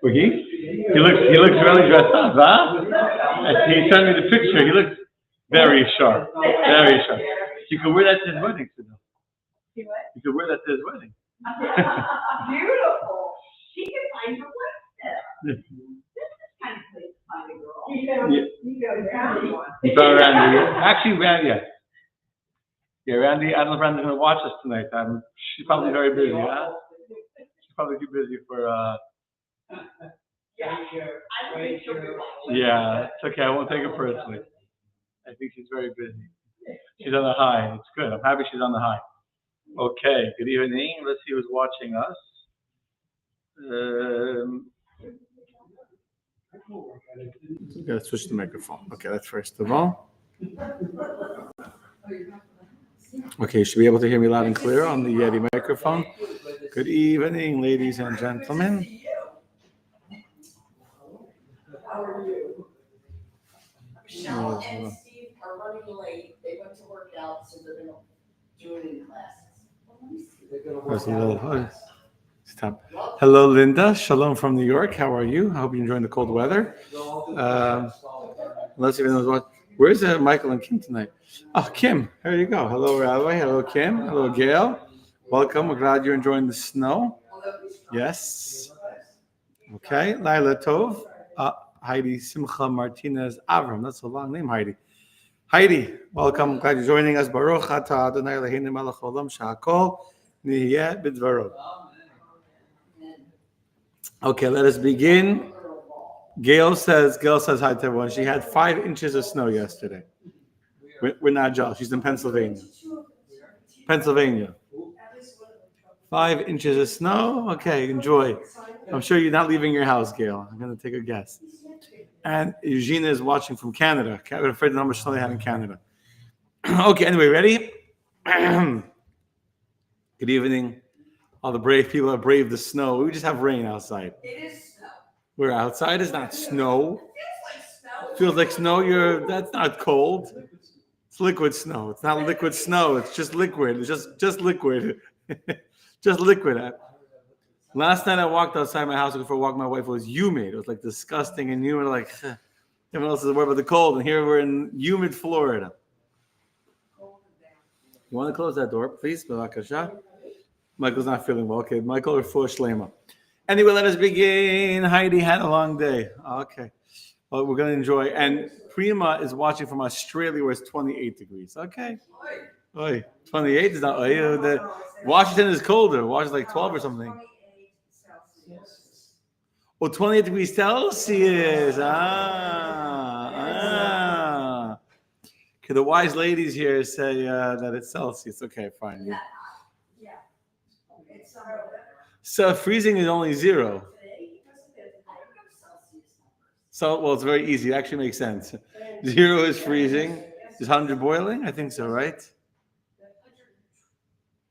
He looks really dressed up, huh? And he sent me the picture. He looks very sharp. Very sharp. You could wear that to his wedding, Sidney. You could wear that to his wedding. Beautiful. She can find her This is kind of place to find a girl. You go to Randy. Actually, Randy, yeah. Yeah, Randy, I don't know if Randy's going to watch us tonight. She's probably very busy, huh? She's probably too busy for, Yeah, it's okay. I won't take it personally. I think she's very busy. She's on the high. It's good. I'm happy she's on the high. Okay, good evening. Let's see who's watching us. We gotta switch the microphone. Okay, that's first of all. Okay, you should be able to hear me loud and clear on the Yeti microphone. Good evening, ladies and gentlemen. How are you? Michelle and Steve are running late. They went to work out, so they're going to do it in classes. Stop. Hello, Linda. Shalom from New York. How are you? I hope you're enjoying the cold weather. Unless even knows what. Where's Michael and Kim tonight? Oh, Kim. There you go. Hello, Rabbi. Hello, Kim. Hello, Gail. Welcome. We're glad you're enjoying the snow. Yes. Okay. Laila Tov. Heidi Simcha Martinez Avram. That's a long name, Heidi. Heidi, welcome. Glad you're joining us. Baruch atah Adonai Eloheinu melech haolam shehakol nihiyeh b'dvaro. Okay, let us begin. Gail says hi to everyone. She had 5 inches of snow yesterday. We're not jealous. She's in Pennsylvania. 5 inches of snow. Okay, enjoy. I'm sure you're not leaving your house, Gail. I'm going to take a guess. And Eugenia is watching from Canada. I'm afraid the number snow they had in Canada. Okay, anyway, ready? Good evening. All the brave people that brave the snow. We just have rain outside. It is snow. We're outside. It's not snow. It feels like snow. That's not cold. It's liquid snow. It's not liquid snow. It's just liquid. It's just liquid. Just liquid. Last night I walked outside my house for a walk. My wife was humid. It was like disgusting and humid. Like everyone else is worried about the cold, and here we're in humid Florida. You want to close that door, please? Michael's not feeling well. Okay, Michael or for Shlema. Anyway, let us begin. Heidi had a long day. Okay, well, we're going to enjoy. And Prima is watching from Australia, where it's 28 degrees. Okay. Oi, 28 is not. Washington is colder. Washington's like 12 or something. 28 degrees Celsius. Okay, the wise ladies here say that it's Celsius. Okay, fine. Yeah. So freezing is only 0. So, well, it's very easy. It actually makes sense. 0 is freezing. Is 100 boiling? I think so, right?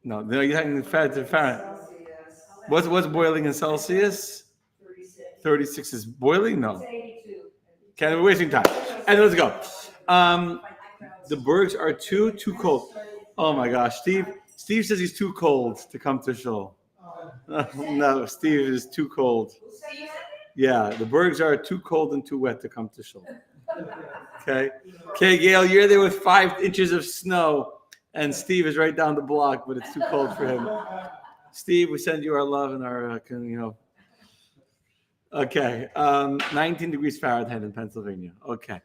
No, you're having Fahrenheit. What's boiling in Celsius? 36 is boiling? No. Okay, we're wasting time. And let's go. The bergs are too cold. Oh my gosh, Steve says he's too cold to come to shul. No, Steve is too cold. Yeah, the bergs are too cold and too wet to come to shul. Okay, Gail, you're there with 5 inches of snow, and Steve is right down the block, but it's too cold for him. Steve, we send you our love and our, Okay, 19 degrees Fahrenheit in Pennsylvania. Okay,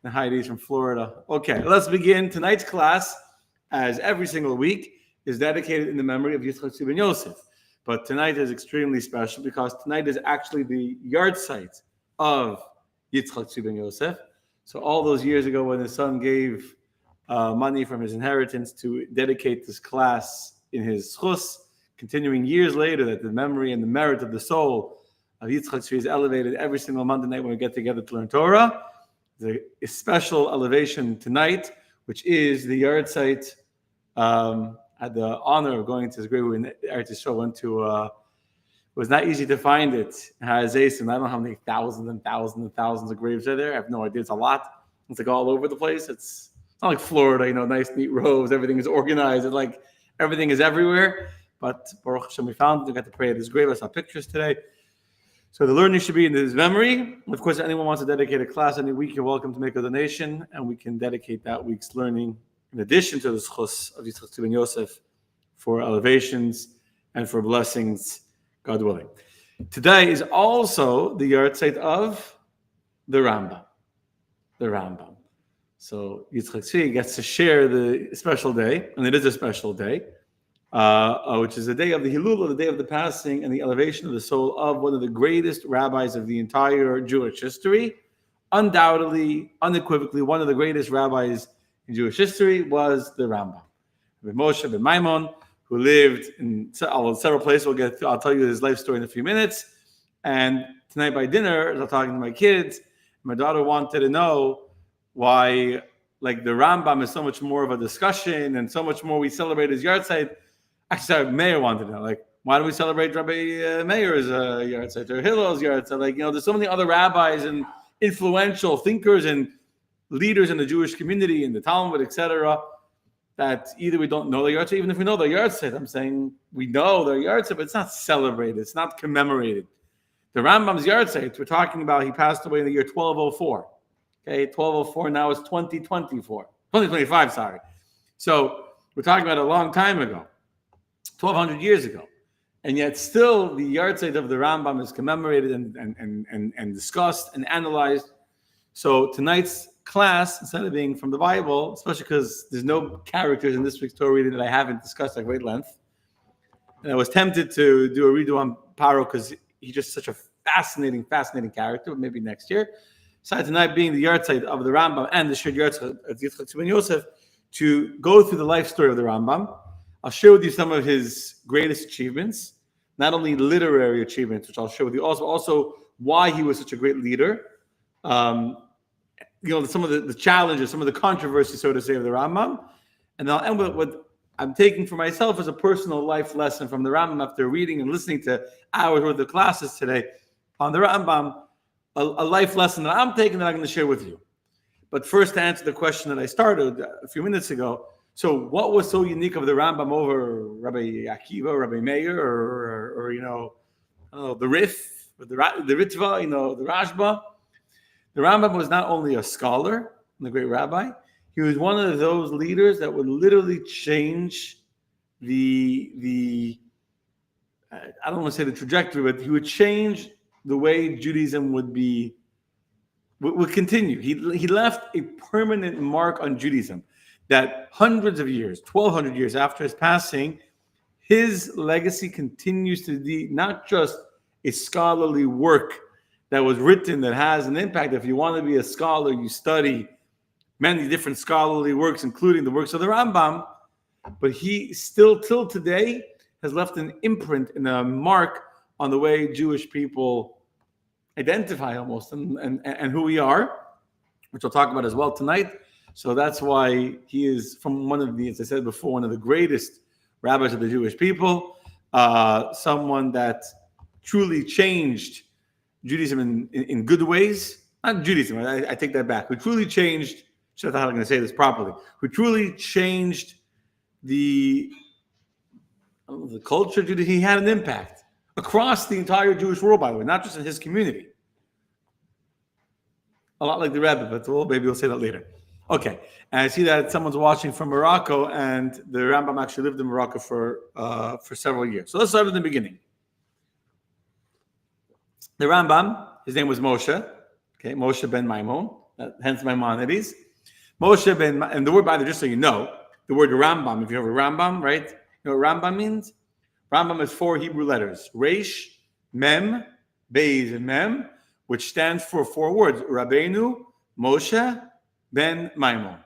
and Heidi's from Florida. Okay, let's begin. Tonight's class, as every single week, is dedicated in the memory of Yitzchak ben Yosef. But tonight is extremely special because tonight is actually the yard site of Yitzchak ben Yosef. So all those years ago when his son gave money from his inheritance to dedicate this class in his schus, continuing years later that the memory and the merit of the soul of Yitzchak is elevated every single Monday night when we get together to learn Torah. There's a special elevation tonight, which is the yard site. Had the honor of going to this great in Eretz Yisrael. Went to. It was not easy to find it. Has and I don't know how many thousands and thousands and thousands of graves are there. I have no idea. It's a lot. It's like all over the place. It's not like Florida, nice neat rows. Everything is organized. It's like everything is everywhere. But Baruch Hashem, we found it. We got to pray at his grave. I saw pictures today. So the learning should be in his memory. Of course, anyone wants to dedicate a class any week, you're welcome to make a donation, and we can dedicate that week's learning in addition to the schus of Yitzchak Ben Yosef for elevations and for blessings, God willing. Today is also the yahrzeit of the Rambam. The Rambam. So Yitzchak Tzvi gets to share the special day, and it is a special day, which is the day of the Hilul, the day of the passing and the elevation of the soul of one of the greatest rabbis of the entire Jewish history. Undoubtedly, unequivocally, one of the greatest rabbis in Jewish history was the Rambam. Rabbi Moshe ben Maimon, who lived in several places. I'll tell you his life story in a few minutes. And tonight by dinner, as I was talking to my kids, my daughter wanted to know why, like, the Rambam is so much more of a discussion and so much more we celebrate his yahrzeit. Actually, Meir wanted to know, like, why do we celebrate Rabbi Meir's yahrzeit or Hillel's yahrzeit? Like, there's so many other rabbis and influential thinkers and leaders in the Jewish community, in the Talmud, etc., that either we don't know the yahrzeit, even if we know the yahrzeit, I'm saying we know the yahrzeit, but it's not celebrated, it's not commemorated. The Rambam's yahrzeit, we're talking about, he passed away in the year 1204. Okay, 1204, now it's 2025, sorry. So we're talking about a long time ago, 1,200 years ago. And yet still the yahrzeit of the Rambam is commemorated and discussed and analyzed. So tonight's class, instead of being from the Bible, especially because there's no characters in this week's Torah reading that I haven't discussed at great length, and I was tempted to do a redo on Paro because he's just such a fascinating character, but maybe next year. So tonight being the yahrzeit of the Rambam and the shared yahrzeit of Yitzchak Ben Yosef, to go through the life story of the Rambam. I'll share with you some of his greatest achievements, not only literary achievements, which I'll share with you, also why he was such a great leader. Some of the challenges, some of the controversies, so to say, of the Rambam. And I'll end with what I'm taking for myself as a personal life lesson from the Rambam after reading and listening to hours worth of classes today on the Rambam, a life lesson that I'm taking that I'm going to share with you. But first, to answer the question that I started a few minutes ago, so what was so unique of the Rambam over Rabbi Akiva, Rabbi Meir, or the Rif, or the Ritva, the Rashba? The Rambam was not only a scholar and a great rabbi, he was one of those leaders that would literally change I don't want to say the trajectory, but he would change the way Judaism would continue. He left a permanent mark on Judaism that hundreds of years, 1,200 years after his passing, his legacy continues to be not just a scholarly work that was written that has an impact. If you want to be a scholar, you study many different scholarly works, including the works of the Rambam, but he still, till today, has left an imprint and a mark on the way Jewish people identify almost and who we are, which we'll talk about as well tonight. So that's why he is from one of the, as I said before, one of the greatest rabbis of the Jewish people, someone that truly changed Judaism in good ways. Not Judaism, I take that back. Who truly changed, I'm not going to say this properly, who truly changed the culture. He had an impact across the entire Jewish world, by the way, not just in his community. A lot like the Rebbe, but maybe we'll say that later. Okay, and I see that someone's watching from Morocco, and the Rambam actually lived in Morocco for several years. So let's start at the beginning. The Rambam, his name was Moshe. Okay, Moshe ben Maimon, hence Maimonides. Moshe ben, and the word, by the way, just so you know, the word Rambam, if you have a Rambam, right? You know what Rambam means? Rambam is 4 Hebrew letters: Resh, Mem, Beis, and Mem, which stands for 4 words: Rabbeinu Moshe ben Maimon.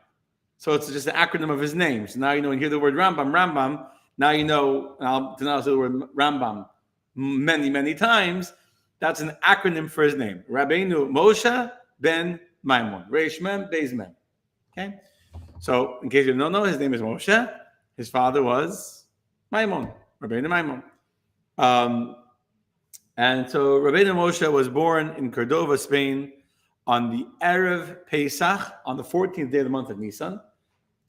So it's just an acronym of his name. So now you know when you hear the word Rambam, now you know, and I'll say the word Rambam many, many times. That's an acronym for his name. Rabbeinu Moshe ben Maimon. Resh, Mem, Beis, Mem. Okay? So in case you don't know, his name is Moshe. His father was Maimon, Rabbeinu Maimon. And so Rabbeinu Moshe was born in Cordova, Spain, on the Erev Pesach, on the 14th day of the month of Nisan,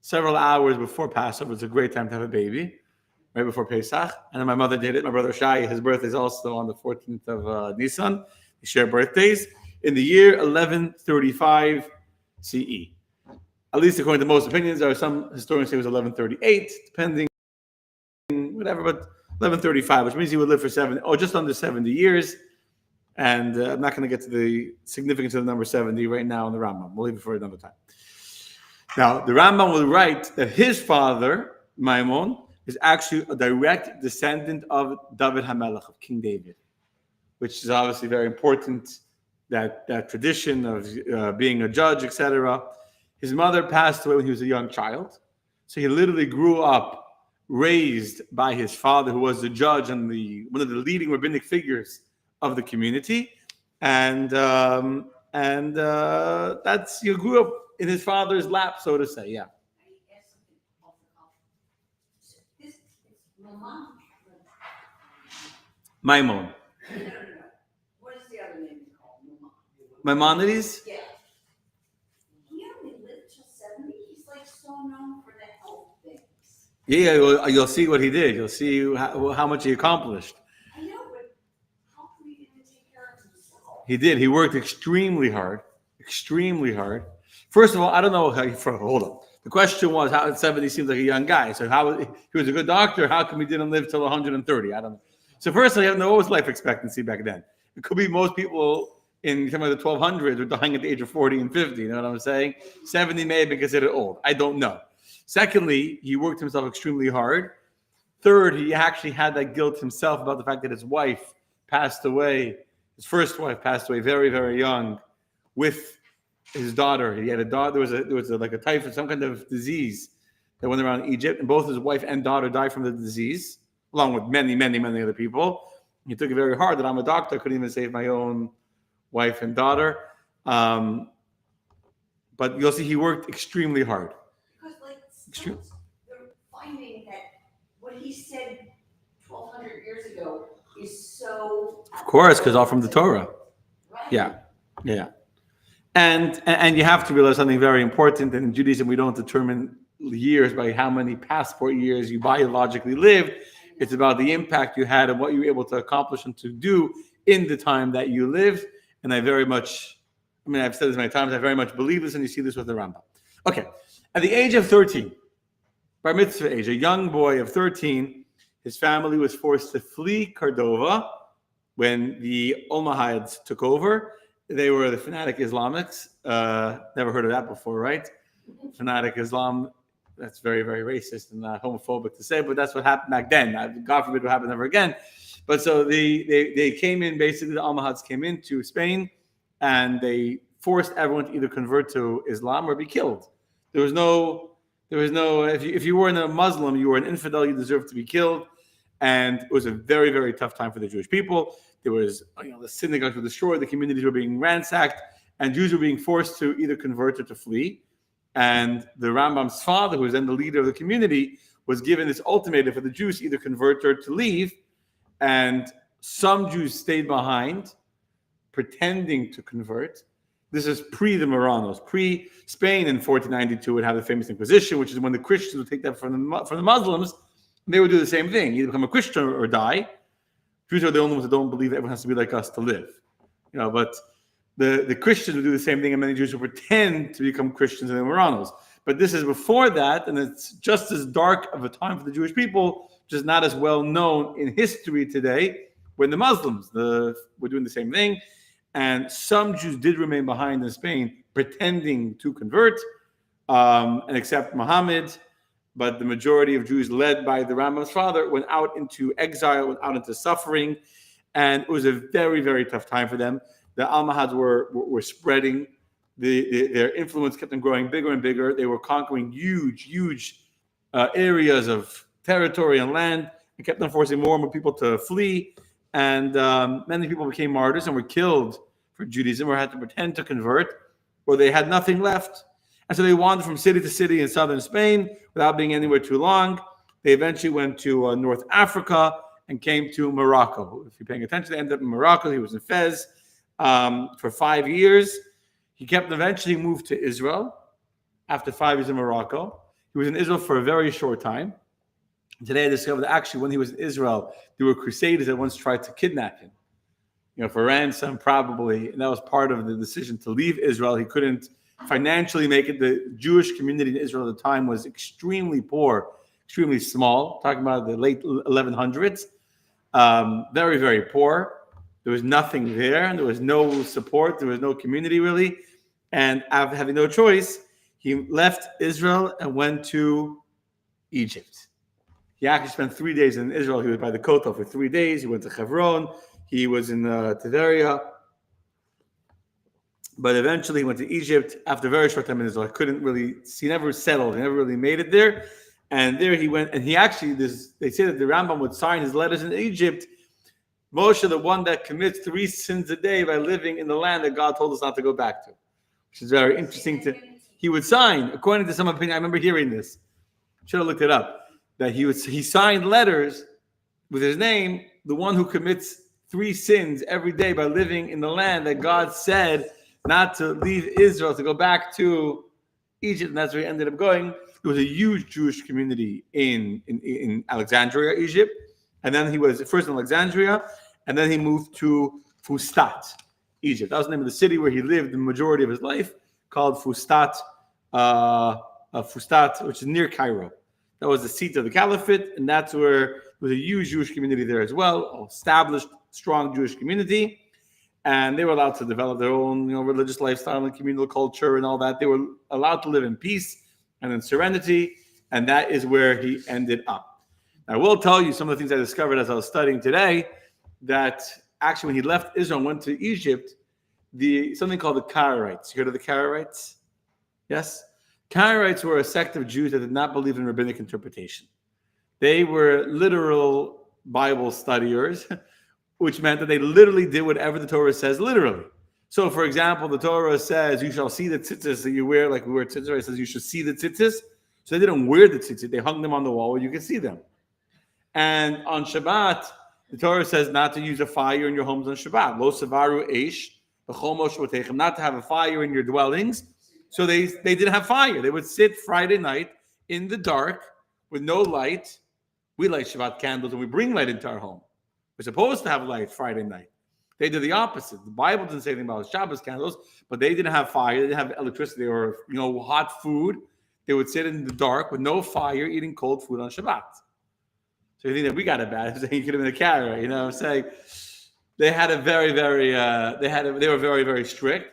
several hours before Passover. It's a great time to have a baby. right before Pesach. And then my mother did it. My brother Shai, his birthday is also on the 14th of Nisan. They share birthdays in the year 1135 CE. At least according to most opinions. There are some historians say it was 1138, depending, whatever, but 1135, which means he would live for just under 70 years. And I'm not going to get to the significance of the number 70 right now in the Rambam. We'll leave it for another time. Now, the Rambam will write that his father, Maimon, is actually a direct descendant of David HaMelech, of King David, which is obviously very important, that tradition of being a judge, etc. His mother passed away when he was a young child. So he literally grew up raised by his father, who was the judge and one of the leading rabbinic figures of the community. And that's, you grew up in his father's lap, so to say, yeah. Maimon. What is the other name called? Maimonides? Yeah. He only lived till 70. He's like so known for the health things. Yeah, you'll see what he did. You'll see how much he accomplished. I know, but how come he didn't take care of himself? He did. He worked extremely hard. Extremely hard. First of all, I don't know how. Hold on. The question was, how at 70 seems like a young guy. So he was a good doctor. How come he didn't live till 130? I don't know. So first, I don't know what was life expectancy back then. It could be most people in some of the 1200s were dying at the age of 40 and 50. You know what I'm saying? 70 may have been considered old. I don't know. Secondly, he worked himself extremely hard. Third, he actually had that guilt himself about the fact that his wife passed away. His first wife passed away very, very young with his daughter. He had a daughter. There was like a typhus, some kind of disease that went around Egypt, and both his wife and daughter died from the disease, along with many, many, many other people. He took it very hard that I'm a doctor. I couldn't even save my own wife and daughter. But you'll see he worked extremely hard. Because they're finding that what he said 1,200 years ago is so... Of course, because all from the Torah. Right. Yeah. And you have to realize something very important, that in Judaism we don't determine years by how many passport years you biologically lived. It's about the impact you had and what you were able to accomplish and to do in the time that you lived. And I've said this many times, I very much believe this, and you see this with the Rambam. Okay, at the age of 13, bar mitzvah age, a young boy of 13, his family was forced to flee Cordova when the Almohads took over. They were the fanatic Islamics. Never heard of that before, right? Fanatic Islam. That's very, very racist and homophobic to say, but that's what happened back then. God forbid it will happen ever again. But so they came in, basically the Almohads came into Spain, and they forced everyone to either convert to Islam or be killed. There was no. If you weren't a Muslim, you were an infidel. You deserved to be killed, and it was a very, very tough time for the Jewish people. There was, the synagogues were destroyed, the communities were being ransacked, and Jews were being forced to either convert or to flee. And the Rambam's father, who was then the leader of the community, was given this ultimatum for the Jews to either convert or to leave. And some Jews stayed behind, pretending to convert. This is pre the Marranos, pre-Spain in 1492 would have the famous Inquisition, which is when the Christians would take that from the Muslims. They would do the same thing, either become a Christian or die. Jews are the only ones that don't believe that everyone has to be like us to live. But the Christians would do the same thing, and many Jews would pretend to become Christians in the Marranos. But this is before that, and it's just as dark of a time for the Jewish people, just not as well known in history today, when the Muslims were doing the same thing. And some Jews did remain behind in Spain, pretending to convert and accept Muhammad. But the majority of Jews, led by the Rambam's father, went out into exile, went out into suffering. And it was a very, very tough time for them. The Almohads were spreading. Their influence kept them growing bigger and bigger. They were conquering huge areas of territory and land, and kept on forcing more and more people to flee. And many people became martyrs and were killed for Judaism, or had to pretend to convert, or they had nothing left. And so they wandered from city to city in southern Spain without being anywhere too long. They eventually went to North Africa and came to Morocco. If you're paying attention, they ended up in Morocco. He was in Fez for 5 years. He eventually moved to Israel after 5 years in Morocco. He was in Israel for a very short time. Today I discovered that actually when he was in Israel, there were crusaders that once tried to kidnap him, for ransom probably, and that was part of the decision to leave Israel. He couldn't financially make it. The Jewish community in Israel at the time was extremely poor, extremely small, talking about the late 1100s, very, very poor. There was nothing there, and there was no support, there was no community really, and after having no choice, he left Israel and went to Egypt. He actually spent 3 days in Israel. He was by the Kotel for 3 days. He went to Hebron. He was in Tiberia. But eventually he went to Egypt after a very short time in Israel. He never settled. He never really made it there. And there he went. And he actually, they say that the Rambam would sign his letters in Egypt. Moshe, the one that commits 3 sins a day by living in the land that God told us not to go back to. Which is very interesting. He would sign, according to some opinion, I remember hearing this. Should have looked it up. That he signed letters with his name, the one who commits 3 sins every day by living in the land that God said not to leave Israel, to go back to Egypt, and that's where he ended up going. There was a huge Jewish community in Alexandria, Egypt, and then he was first in Alexandria, and then he moved to Fustat, Egypt. That was the name of the city where he lived the majority of his life, called Fustat, which is near Cairo. That was the seat of the caliphate, and that's where there was a huge Jewish community there as well, established, strong Jewish community, and they were allowed to develop their own, religious lifestyle and communal culture and all that. They were allowed to live in peace and in serenity, and that is where he ended up. I will tell you some of the things I discovered as I was studying today, that actually when he left Israel and went to Egypt, something called the Karaites. You heard of the Karaites? Yes? Karaites were a sect of Jews that did not believe in rabbinic interpretation. They were literal Bible studiers, which meant that they literally did whatever the Torah says literally. So, for example, the Torah says, you shall see the tzitzis that you wear, like we wear tzitzis. It says you should see the tzitzis. So they didn't wear the tzitzis. They hung them on the wall where you could see them. And on Shabbat, the Torah says not to use a fire in your homes on Shabbat. Lo savaru eish, not to have a fire in your dwellings. So they didn't have fire. They would sit Friday night in the dark with no light. We light Shabbat candles and we bring light into our home. We're supposed to have light Friday night. They did the opposite. The Bible didn't say anything about Shabbos candles, but they didn't have fire. They didn't have electricity or hot food. They would sit in the dark with no fire, eating cold food on Shabbat. So you think that we got it bad? You could have been a carrier. I'm saying they had a very, very. They were very, very strict.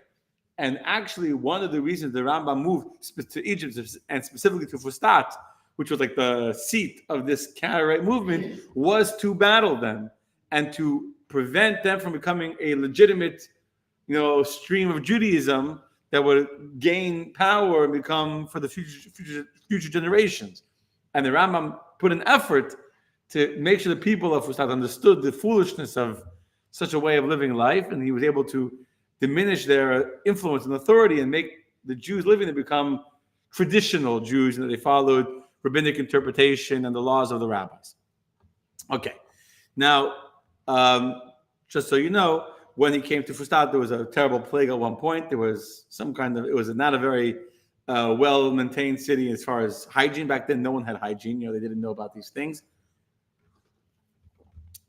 And actually, one of the reasons the Rambam moved to Egypt and specifically to Fustat, which was like the seat of this Karaite movement, was to battle them and to prevent them from becoming a legitimate, stream of Judaism that would gain power and become for the future generations. And the Rambam put an effort to make sure the people of Fustat understood the foolishness of such a way of living life, and he was able to diminish their influence and authority and make the Jews living to become traditional Jews, and that they followed rabbinic interpretation and the laws of the rabbis. Okay, now, just so you know, when he came to Fustat, there was a terrible plague at one point. There was it was not a very well-maintained city as far as hygiene. Back then, no one had hygiene. They didn't know about these things.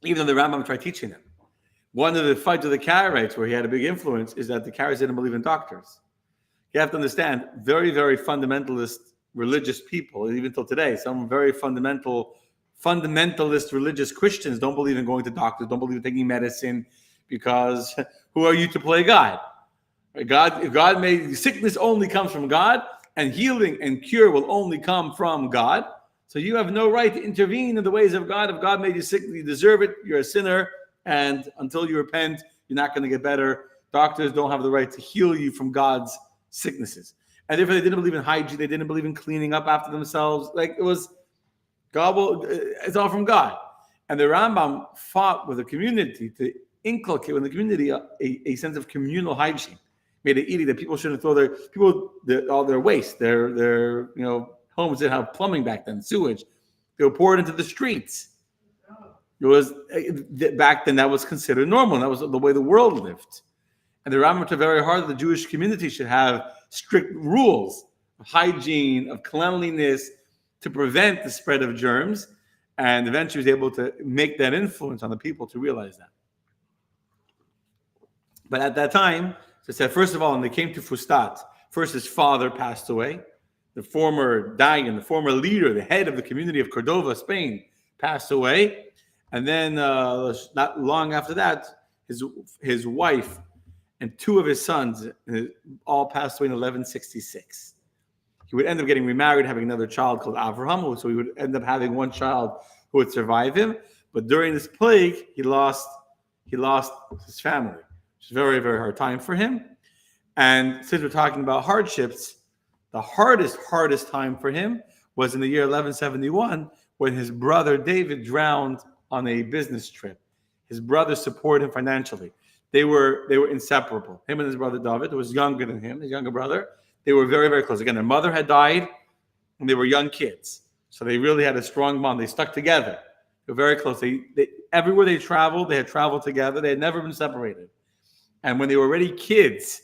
Even though the Rambam tried teaching them. One of the fights of the Karaites, where he had a big influence, is that the Karaites didn't believe in doctors. You have to understand, very, very fundamentalist religious people, even till today, some very fundamentalist religious Christians don't believe in going to doctors, don't believe in taking medicine, because who are you to play God? If God made sickness only comes from God, and healing and cure will only come from God. So you have no right to intervene in the ways of God. If God made you sick, you deserve it. You're a sinner. And until you repent, you're not going to get better. Doctors don't have the right to heal you from God's sicknesses. And therefore, they didn't believe in hygiene. They didn't believe in cleaning up after themselves. Like it was, it's all from God. And the Rambam fought with the community to inculcate in the community a sense of communal hygiene. Made it easy that people shouldn't throw all their waste. Their homes didn't have plumbing back then, sewage. They were poured into the streets. It was back then that was considered normal. That was the way the world lived. And the Rambam tried very hard that the Jewish community should have strict rules of hygiene, of cleanliness, to prevent the spread of germs. And eventually he was able to make that influence on the people to realize that. But at that time, so it said, first of all, when they came to Fustat, first his father passed away. The former Dayan, the former leader, the head of the community of Cordova, Spain, passed away. And then not long after that, his wife and two of his sons all passed away in 1166. He would end up getting remarried, having another child called Avraham, so he would end up having one child who would survive him. But during this plague, he lost his family. It's a very, very hard time for him. And since we're talking about hardships, the hardest time for him was in the year 1171 when his brother David drowned on a business trip. His brother supported him financially. They were inseparable. Him and his brother David, who was younger than him, his younger brother, they were very, very close. Again, their mother had died and they were young kids. So they really had a strong bond. They stuck together. They were very close. They everywhere they traveled, they had traveled together. They had never been separated. And when they were already kids,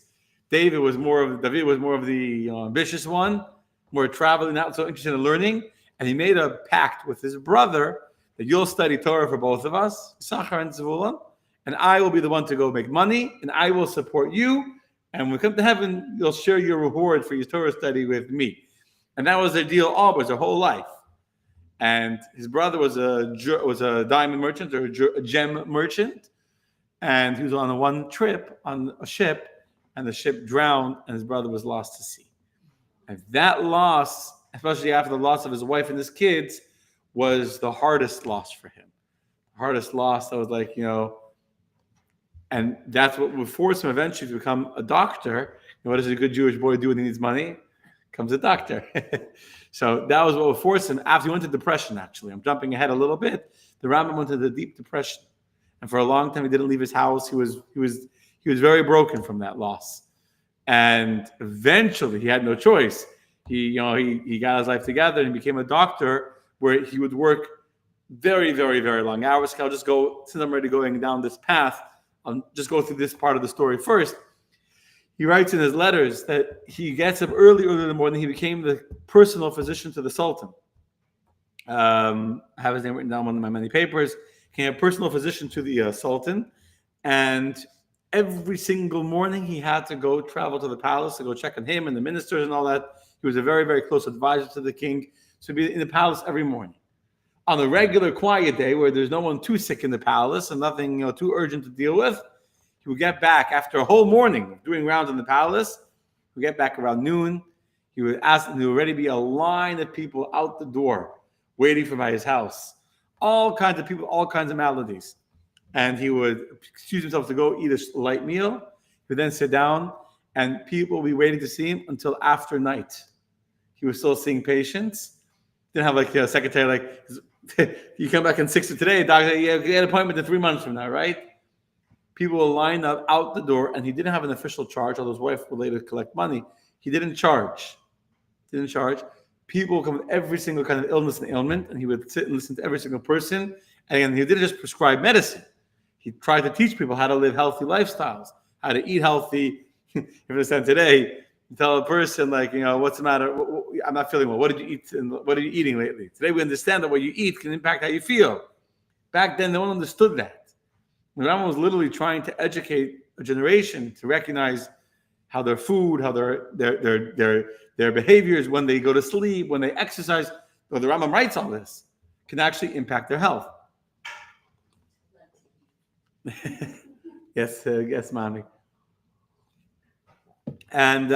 David was more of the ambitious one, more traveling, not so interested in learning. And he made a pact with his brother that you'll study Torah for both of us, Issachar and Zevulun, and I will be the one to go make money, and I will support you. And when we come to heaven, you'll share your reward for your Torah study with me. And that was their deal always, their whole life. And his brother was a diamond merchant or a gem merchant, and he was on one trip on a ship, and the ship drowned, and his brother was lost to sea. And that loss, especially after the loss of his wife and his kids, was the hardest loss for him. The hardest loss that was like, and that's what would force him eventually to become a doctor. And what does a good Jewish boy do when he needs money? Becomes a doctor. So that was what would force him. After he went into depression, actually, I'm jumping ahead a little bit. The Rambam went into deep depression, and for a long time he didn't leave his house. He was very broken from that loss, and eventually he had no choice. He got his life together and became a doctor, where he would work very, very, very long hours. I'll just go, since I'm already going down this path, I'll just go through this part of the story first. He writes in his letters that he gets up early in the morning. He became the personal physician to the Sultan. I have his name written down on one of my many papers. He became a personal physician to the Sultan. And every single morning he had to go travel to the palace to go check on him and the ministers and all that. He was a very, very close advisor to the king. So he'd be in the palace every morning. On a regular quiet day where there's no one too sick in the palace and nothing too urgent to deal with, he would get back after a whole morning of doing rounds in the palace. He would get back around noon. He would ask, and there would already be a line of people out the door waiting for by his house. All kinds of people, all kinds of maladies. And he would excuse himself to go eat a light meal. He would then sit down, and people would be waiting to see him until after night. He was still seeing patients. Didn't have like a secretary like, you come back in 6 of today, doctor, you had an appointment in 3 months from now, right? People will line up out the door, and he didn't have an official charge, although his wife would later collect money. He didn't charge. People would come with every single kind of illness and ailment, and he would sit and listen to every single person. And he didn't just prescribe medicine. He tried to teach people how to live healthy lifestyles, how to eat healthy. If you understand today, you tell a person, like, what's the matter? I'm not feeling well. What did you eat? And what are you eating lately? Today we understand that what you eat can impact how you feel. Back then, no one understood that. The Rambam was literally trying to educate a generation to recognize how their food, how their behaviors, when they go to sleep, when they exercise, well, the Rambam writes all this, can actually impact their health. Yes, mommy. And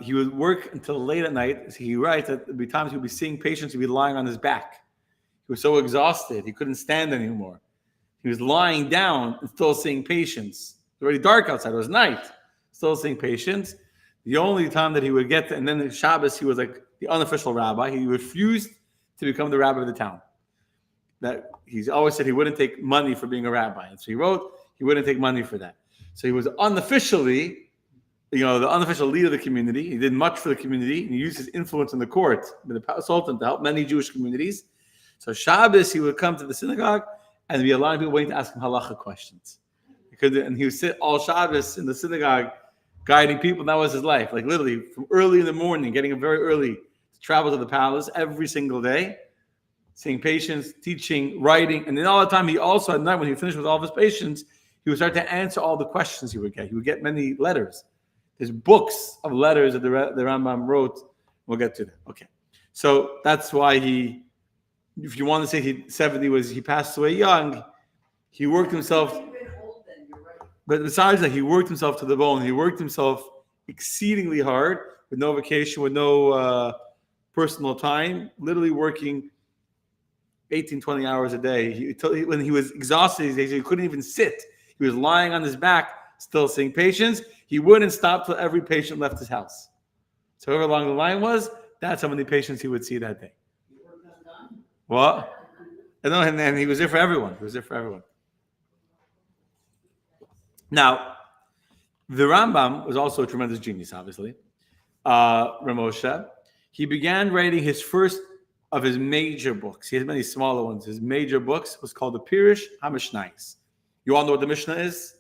he would work until late at night. He writes that there'd be times he would be seeing patients, he'd be lying on his back. He was so exhausted, he couldn't stand anymore. He was lying down and still seeing patients. It was already dark outside, it was night, still seeing patients. The only time that he would get to, and then in Shabbos, he was like the unofficial rabbi. He refused to become the rabbi of the town. That he's always said he wouldn't take money for being a rabbi. And so he wrote he wouldn't take money for that. So he was unofficially, the unofficial leader of the community. He did much for the community, and he used his influence in the court with the Sultan to help many Jewish communities. So Shabbos, he would come to the synagogue, and there'd be a lot of people waiting to ask him halacha questions. And he would sit all Shabbos in the synagogue, guiding people. And that was his life, like literally from early in the morning, getting up very early to traveled to the palace every single day, seeing patients, teaching, writing, and then all the time he also at night when he finished with all of his patients, he would start to answer all the questions he would get. He would get many letters. There's books of letters that the Rambam wrote. We'll get to that. Okay, so that's why he, if you want to say he passed away young. He worked himself. But besides that, he worked himself to the bone. He worked himself exceedingly hard with no vacation, with no personal time, literally working 18, 20 hours a day. When he was exhausted, he couldn't even sit. He was lying on his back, still seeing patients. He wouldn't stop till every patient left his house. So however long the line was, that's how many patients he would see that day. What? And he was there for everyone. He was there for everyone. Now, the Rambam was also a tremendous genius, obviously. Ramosha. He began writing his first of his major books. He has many smaller ones. His major books was called the Pirush HaMishnayos. You all know what the Mishnah is?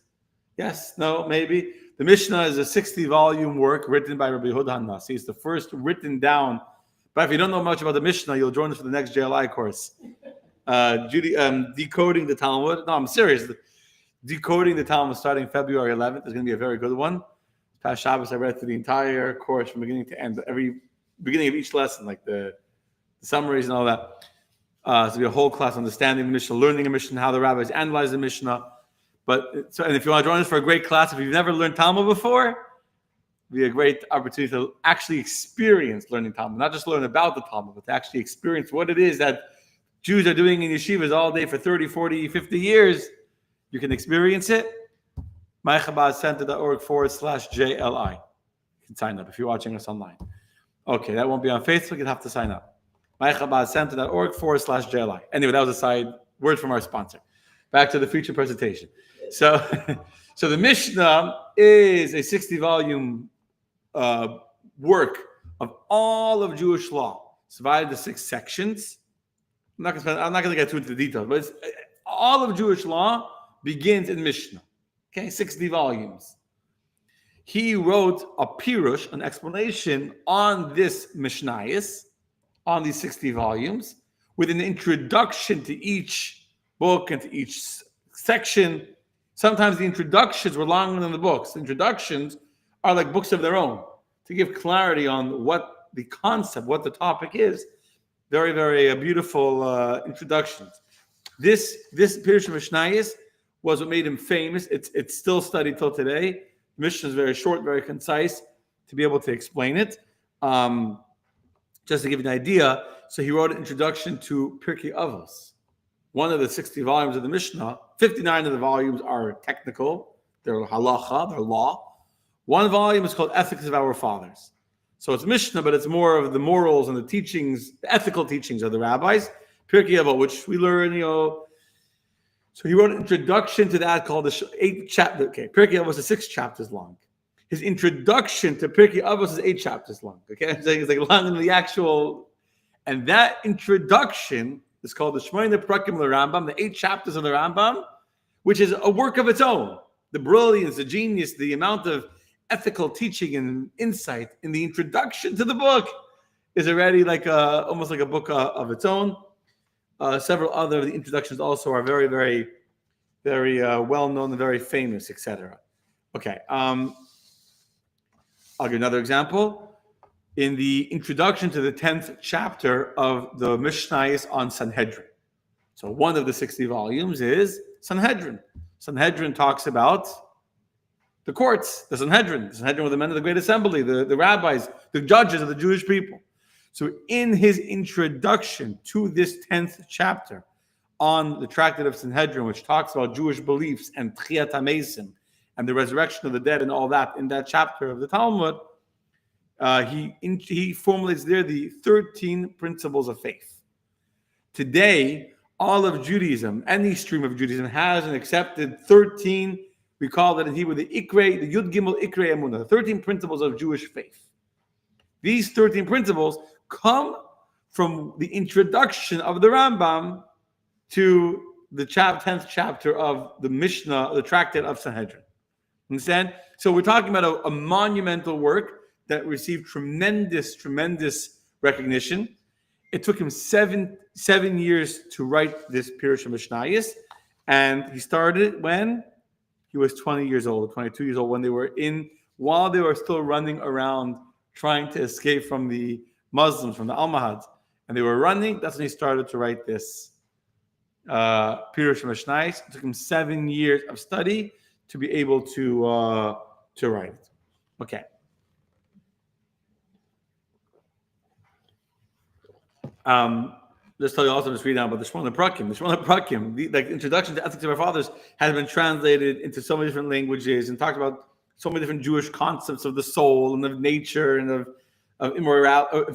Yes? No? Maybe? The Mishnah is a 60-volume work written by Rabbi Yehuda HaNasi. It's the first written down. But if you don't know much about the Mishnah, you'll join us for the next JLI course. Decoding the Talmud. No, I'm serious. Decoding the Talmud starting February 11th is going to be a very good one. Past Shabbos, I read through the entire course from beginning to end, every beginning of each lesson, like the summaries and all that. So it'll be a whole class understanding the Mishnah, learning the Mishnah, how the rabbis analyze the Mishnah. And if you want to join us for a great class, if you've never learned Talmud before, it'll be a great opportunity to actually experience learning Talmud, not just learn about the Talmud, but to actually experience what it is that Jews are doing in yeshivas all day for 30, 40, 50 years. You can experience it. mychabadcenter.org/JLI. You can sign up if you're watching us online. Okay, that won't be on Facebook. You'll have to sign up. mychabadcenter.org/JLI. Anyway, that was a side word from our sponsor. Back to the feature presentation. So the Mishnah is a 60-volume work of all of Jewish law. It's divided into 6 sections. I'm not going to get too into the details, but it's, all of Jewish law begins in Mishnah. Okay, 60 volumes. He wrote a pirush, an explanation on this Mishnayos, on these 60 volumes, with an introduction to each book and to each section. Sometimes the introductions were longer than the books. The introductions are like books of their own to give clarity on what the concept, what the topic is. Very, very beautiful introductions. This Pirush Mishnayos was what made him famous. It's still studied till today. The Mishnah is very short, very concise to be able to explain it. Just to give you an idea, so he wrote an introduction to Pirkei Avos. One of the 60 volumes of the Mishnah, 59 of the volumes are technical. They're halacha, they're law. One volume is called Ethics of Our Fathers. So it's Mishnah, but it's more of the morals and the teachings, the ethical teachings of the rabbis. Pirkei Avos, which we learn, So he wrote an introduction to that called the 8th chapter. Okay, Pirkei Avos is 6 chapters long. His introduction to Pirkei Avos is 8 chapters long. Okay, it's like longer than the actual. And that introduction is called the Shmoyne Prakim of the Rambam, the 8 chapters of the Rambam, which is a work of its own. The brilliance, the genius, the amount of ethical teaching and insight in the introduction to the book is already like almost like a book of its own. Several other of the introductions also are very, very, very well known and very famous, etc. Okay, I'll give another example. In the introduction to the 10th chapter of the Mishnayos on Sanhedrin. So one of the 60 volumes is Sanhedrin. Sanhedrin talks about the courts, the Sanhedrin. The Sanhedrin were the men of the Great Assembly, the rabbis, the judges of the Jewish people. So in his introduction to this 10th chapter on the Tractate of Sanhedrin, which talks about Jewish beliefs and Tchiyat HaMesim and the resurrection of the dead and all that, in that chapter of the Talmud, he formulates there the 13 principles of faith. Today, all of Judaism, any stream of Judaism, has and accepted 13, we call that in Hebrew the Ikrei, the Yud Gimel Ikrei Emunah, the 13 principles of Jewish faith. These 13 principles come from the introduction of the Rambam to the 10th chapter of the Mishnah, the Tractate of Sanhedrin. Understand? So we're talking about a monumental work that received tremendous recognition. It took him seven years to write this Pirush Mishnayos, and he started when he was 20 years old, 22 years old, while they were still running around trying to escape from the Muslims, from the Almohads, and they were running. That's when he started to write this Pirush Mishnayos. It took him 7 years of study to be able to write it. Okay. Let's tell you also, just read down about the Shmona Prakim. The Shmona Prakim, the introduction to ethics of our fathers, has been translated into so many different languages and talks about so many different Jewish concepts of the soul and of nature and of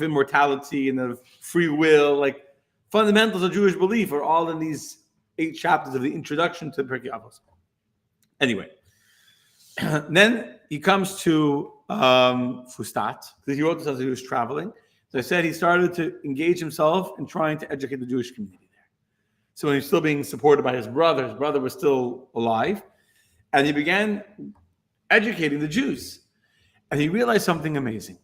immortality and of free will. Like fundamentals of Jewish belief are all in these 8 chapters of the introduction to the Pirkei Avos. Anyway, then he comes to Fustat, because he wrote this as he was traveling. So I said he started to engage himself in trying to educate the Jewish community there. So when he was still being supported by his brother was still alive, and he began educating the Jews. And he realized something amazing.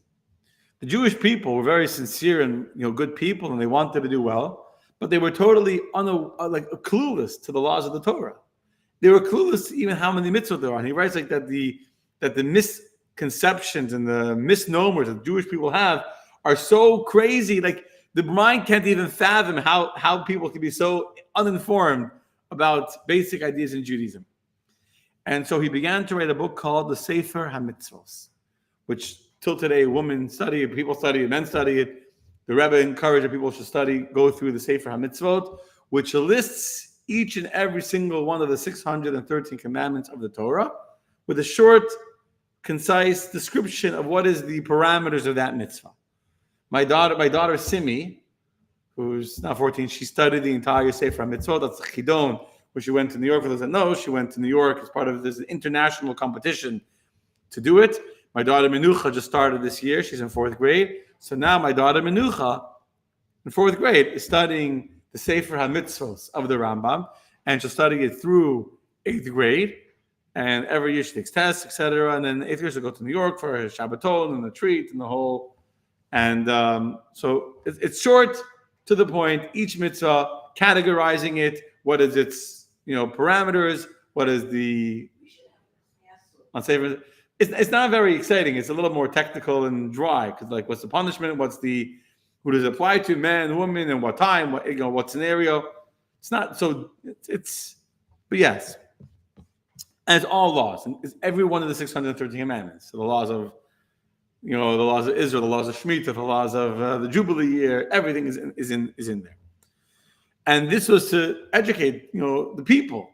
The Jewish people were very sincere and good people, and they wanted to do well, but they were totally clueless to the laws of the Torah. They were clueless to even how many mitzvot there are. And he writes like that the misconceptions and the misnomers that Jewish people have are so crazy. Like the mind can't even fathom how people can be so uninformed about basic ideas in Judaism. And so he began to write a book called the Sefer HaMitzvos, which till today women study it, people study it, men study it. The Rebbe encouraged that people should go through the Sefer HaMitzvot, which lists each and every single one of the 613 commandments of the Torah with a short, concise description of what is the parameters of that mitzvah. My daughter Simi, who's now 14, she studied the entire Sefer HaMitzvot. That's the Chidon, where she went to New York. For those that know, she went to New York as part of this international competition to do it. My daughter Menucha just started this year. She's in 4th grade. So now my daughter Menucha, in 4th grade, is studying the Sefer HaMitzvos of the Rambam, and she'll study it through 8th grade. And every year she takes tests, etc. And then 8th grade she'll go to New York for her Shabbaton and the treat and the whole. And so it's short, to the point. Each mitzvah, categorizing it. What is its parameters? What is the on Sefer? It's not very exciting. It's a little more technical and dry, because like, what's the punishment? Who does it apply to? Man, woman, and what time? What scenario? It's not so. But yes, and it's all laws. And it's every one of the 613 commandments. So the laws of, the laws of Israel, the laws of Shemitah, the laws of the Jubilee year. Everything is in there. And this was to educate, the people.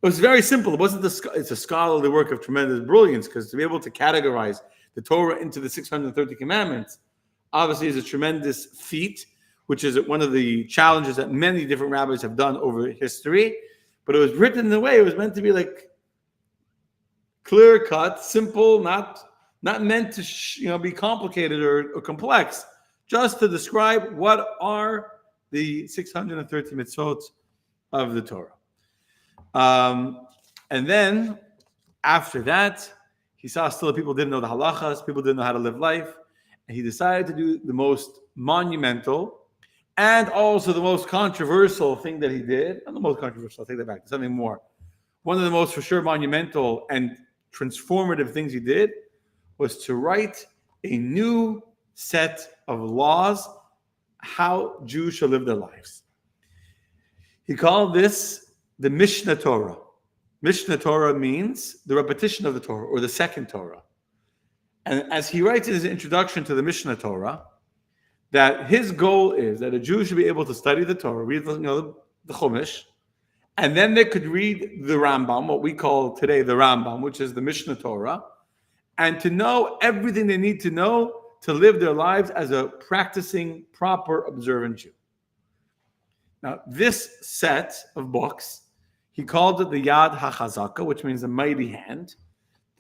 It was very simple. It wasn't it's a scholarly work of tremendous brilliance, because to be able to categorize the Torah into the 630 commandments obviously is a tremendous feat, which is one of the challenges that many different rabbis have done over history. But it was written in a way it was meant to be like clear cut, simple, not meant to be complicated or complex, just to describe what are the 630 mitzvot of the Torah. And then after that, he saw still that people didn't know the halachas, people didn't know how to live life, and he decided to do the most monumental and also the most controversial thing that he did. Not the most controversial, I'll take that back, something more. One of the most, for sure, monumental and transformative things he did was to write a new set of laws how Jews should live their lives. He called this the Mishnah Torah. Mishnah Torah means the repetition of the Torah, or the second Torah. And as he writes in his introduction to the Mishnah Torah, that his goal is that a Jew should be able to study the Torah, read the Chumash, and then they could read the Rambam, what we call today the Rambam, which is the Mishnah Torah, and to know everything they need to know to live their lives as a practicing, proper, observant Jew. Now, this set of books, he called it the Yad HaChazaka, which means the mighty hand.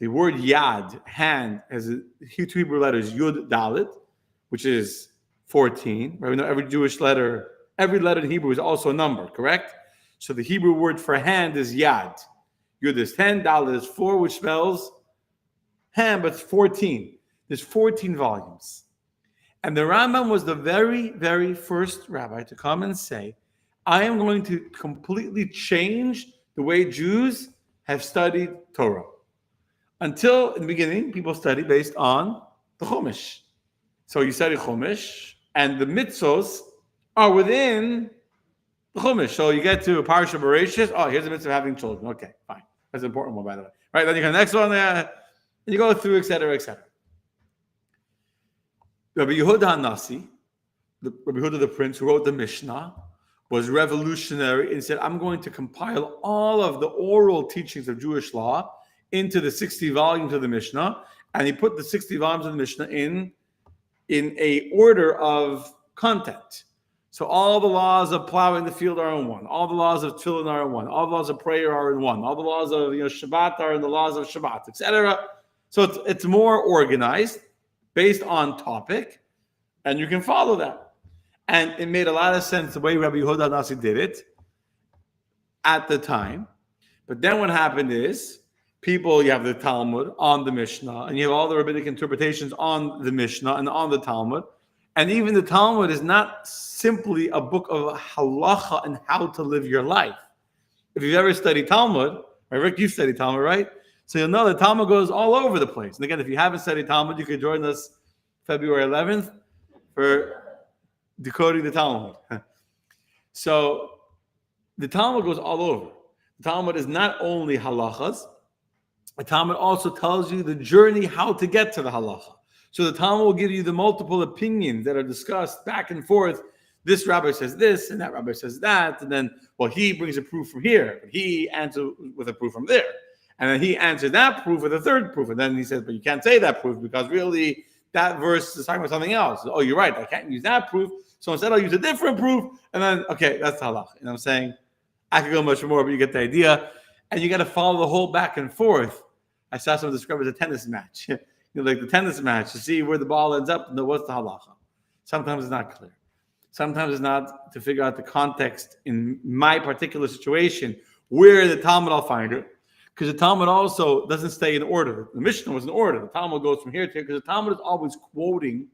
The word Yad, hand, has two Hebrew letters, Yud Dalet, which is 14. Right? We know every Jewish letter, every letter in Hebrew is also a number, correct? So the Hebrew word for hand is Yad. Yud is 10, Dalet is 4, which spells hand, but it's 14. There's 14 volumes. And the Rambam was the very, very first rabbi to come and say, I am going to completely change the way Jews have studied Torah. Until in the beginning, people studied based on the Chumash. So you study Chumash, and the mitzvos are within the Chumash. So you get to a Parsha Bereshis. Oh, here's the mitzvah of having children. Okay, fine. That's an important one, by the way. Right, then you go to the next one there, and you go through, etc., etc. Rabbi Yehuda HaNasi, Rabbi Yehuda the Prince, who wrote the Mishnah, was revolutionary and said, I'm going to compile all of the oral teachings of Jewish law into the 60 volumes of the Mishnah, and he put the 60 volumes of the Mishnah in a order of content. So all the laws of plowing the field are in one. All the laws of tefillin are in one. All the laws of prayer are in one. All the laws of Shabbat are in the laws of Shabbat, etc. So it's more organized, based on topic, and you can follow that. And it made a lot of sense the way Rabbi Yehuda HaNasi did it at the time. But then what happened is, you have the Talmud on the Mishnah, and you have all the rabbinic interpretations on the Mishnah and on the Talmud. And even the Talmud is not simply a book of halacha and how to live your life. If you've ever studied Talmud, right, Rick, you studied Talmud, right? So you'll know that Talmud goes all over the place. And again, if you haven't studied Talmud, you could join us February 11th for decoding the Talmud. So the Talmud goes all over. The Talmud is not only halachas. The Talmud also tells you the journey, how to get to the halacha. So the Talmud will give you the multiple opinions that are discussed back and forth. This rabbi says this, and that rabbi says that, and then, well, he brings a proof from here, but he answers with a proof from there. And then he answered that proof with a third proof. And then he says, but you can't say that proof because really that verse is talking about something else. Oh, you're right. I can't use that proof. So instead I'll use a different proof. And then, okay, that's the halach. And I'm saying, I could go much more, but you get the idea. And you got to follow the whole back and forth. I saw someone describe it as a tennis match. Like the tennis match to see where the ball ends up and know what's the halacha. Sometimes it's not clear. Sometimes it's not to figure out the context in my particular situation, where in the Talmud I'll find it. Because the Talmud also doesn't stay in order. The Mishnah was in order. The Talmud goes from here to here because the Talmud is always quoting,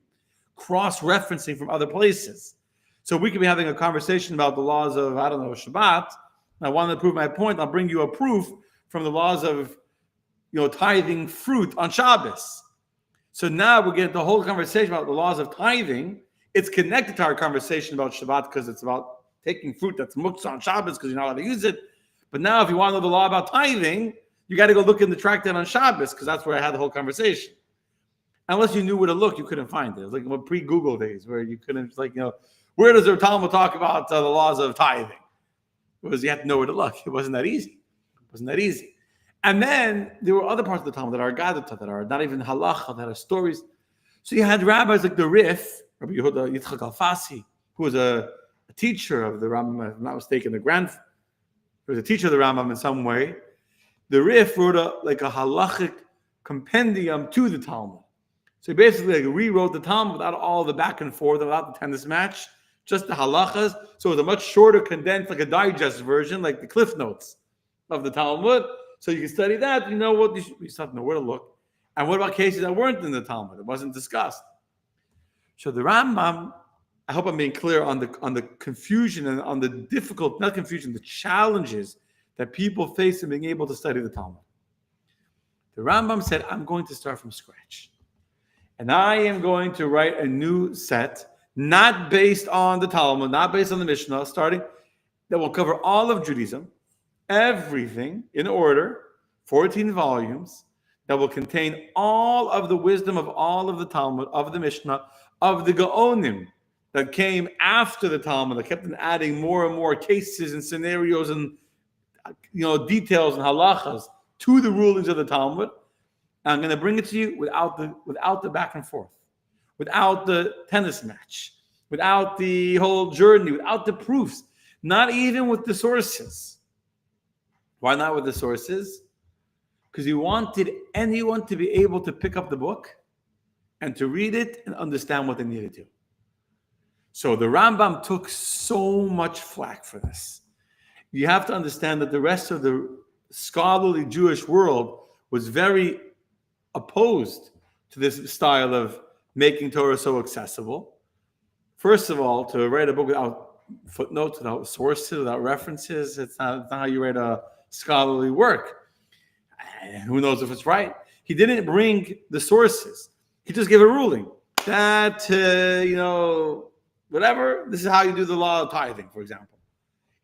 cross-referencing from other places. So we could be having a conversation about the laws of, Shabbat. And I wanted to prove my point. I'll bring you a proof from the laws of, tithing fruit on Shabbos. So now we get the whole conversation about the laws of tithing. It's connected to our conversation about Shabbat because it's about taking fruit that's muktzah on Shabbos because you're not allowed to use it. But now if you want to know the law about tithing, you got to go look in the tractate on Shabbos because that's where I had the whole conversation. Unless you knew where to look, you couldn't find it. It was like pre-Google days where you couldn't, where does the Talmud talk about the laws of tithing? Because you had to know where to look. It wasn't that easy. And then there were other parts of the Talmud that are Agadata, that are not even halacha, that are stories. So you had rabbis like the Rif, Rabbi Yehuda Yitzchak Al-Fasi, who was a teacher of the Rambam, if I'm not mistaken, he was a teacher of the Rambam in some way. The Rif wrote a halachic compendium to the Talmud. So he basically rewrote the Talmud without all the back and forth, without the tennis match, just the halachas. So it was a much shorter, condensed, like a digest version, like the Cliff Notes of the Talmud. So you can study that. You know what? You just have to know where to look. And what about cases that weren't in the Talmud? It wasn't discussed. So the Rambam, I hope I'm being clear on the confusion and on the the challenges that people face in being able to study the Talmud. The Rambam said, I'm going to start from scratch. And I am going to write a new set, not based on the Talmud, not based on the Mishnah, that will cover all of Judaism, everything in order, 14 volumes, that will contain all of the wisdom of all of the Talmud, of the Mishnah, of the Gaonim that came after the Talmud, that kept on adding more and more cases and scenarios and details and halachas to the rulings of the Talmud. And I'm going to bring it to you without the back and forth, without the tennis match, without the whole journey, without the proofs, not even with the sources. Why not with the sources? Because he wanted anyone to be able to pick up the book and to read it and understand what they needed to. So the Rambam took so much flack for this. You have to understand that the rest of the scholarly Jewish world was very opposed to this style of making Torah so accessible. First of all, to write a book without footnotes, without sources, without references, it's not how you write a scholarly work. And who knows if it's right? He didn't bring the sources. He just gave a ruling that, whatever, this is how you do the law of tithing, for example.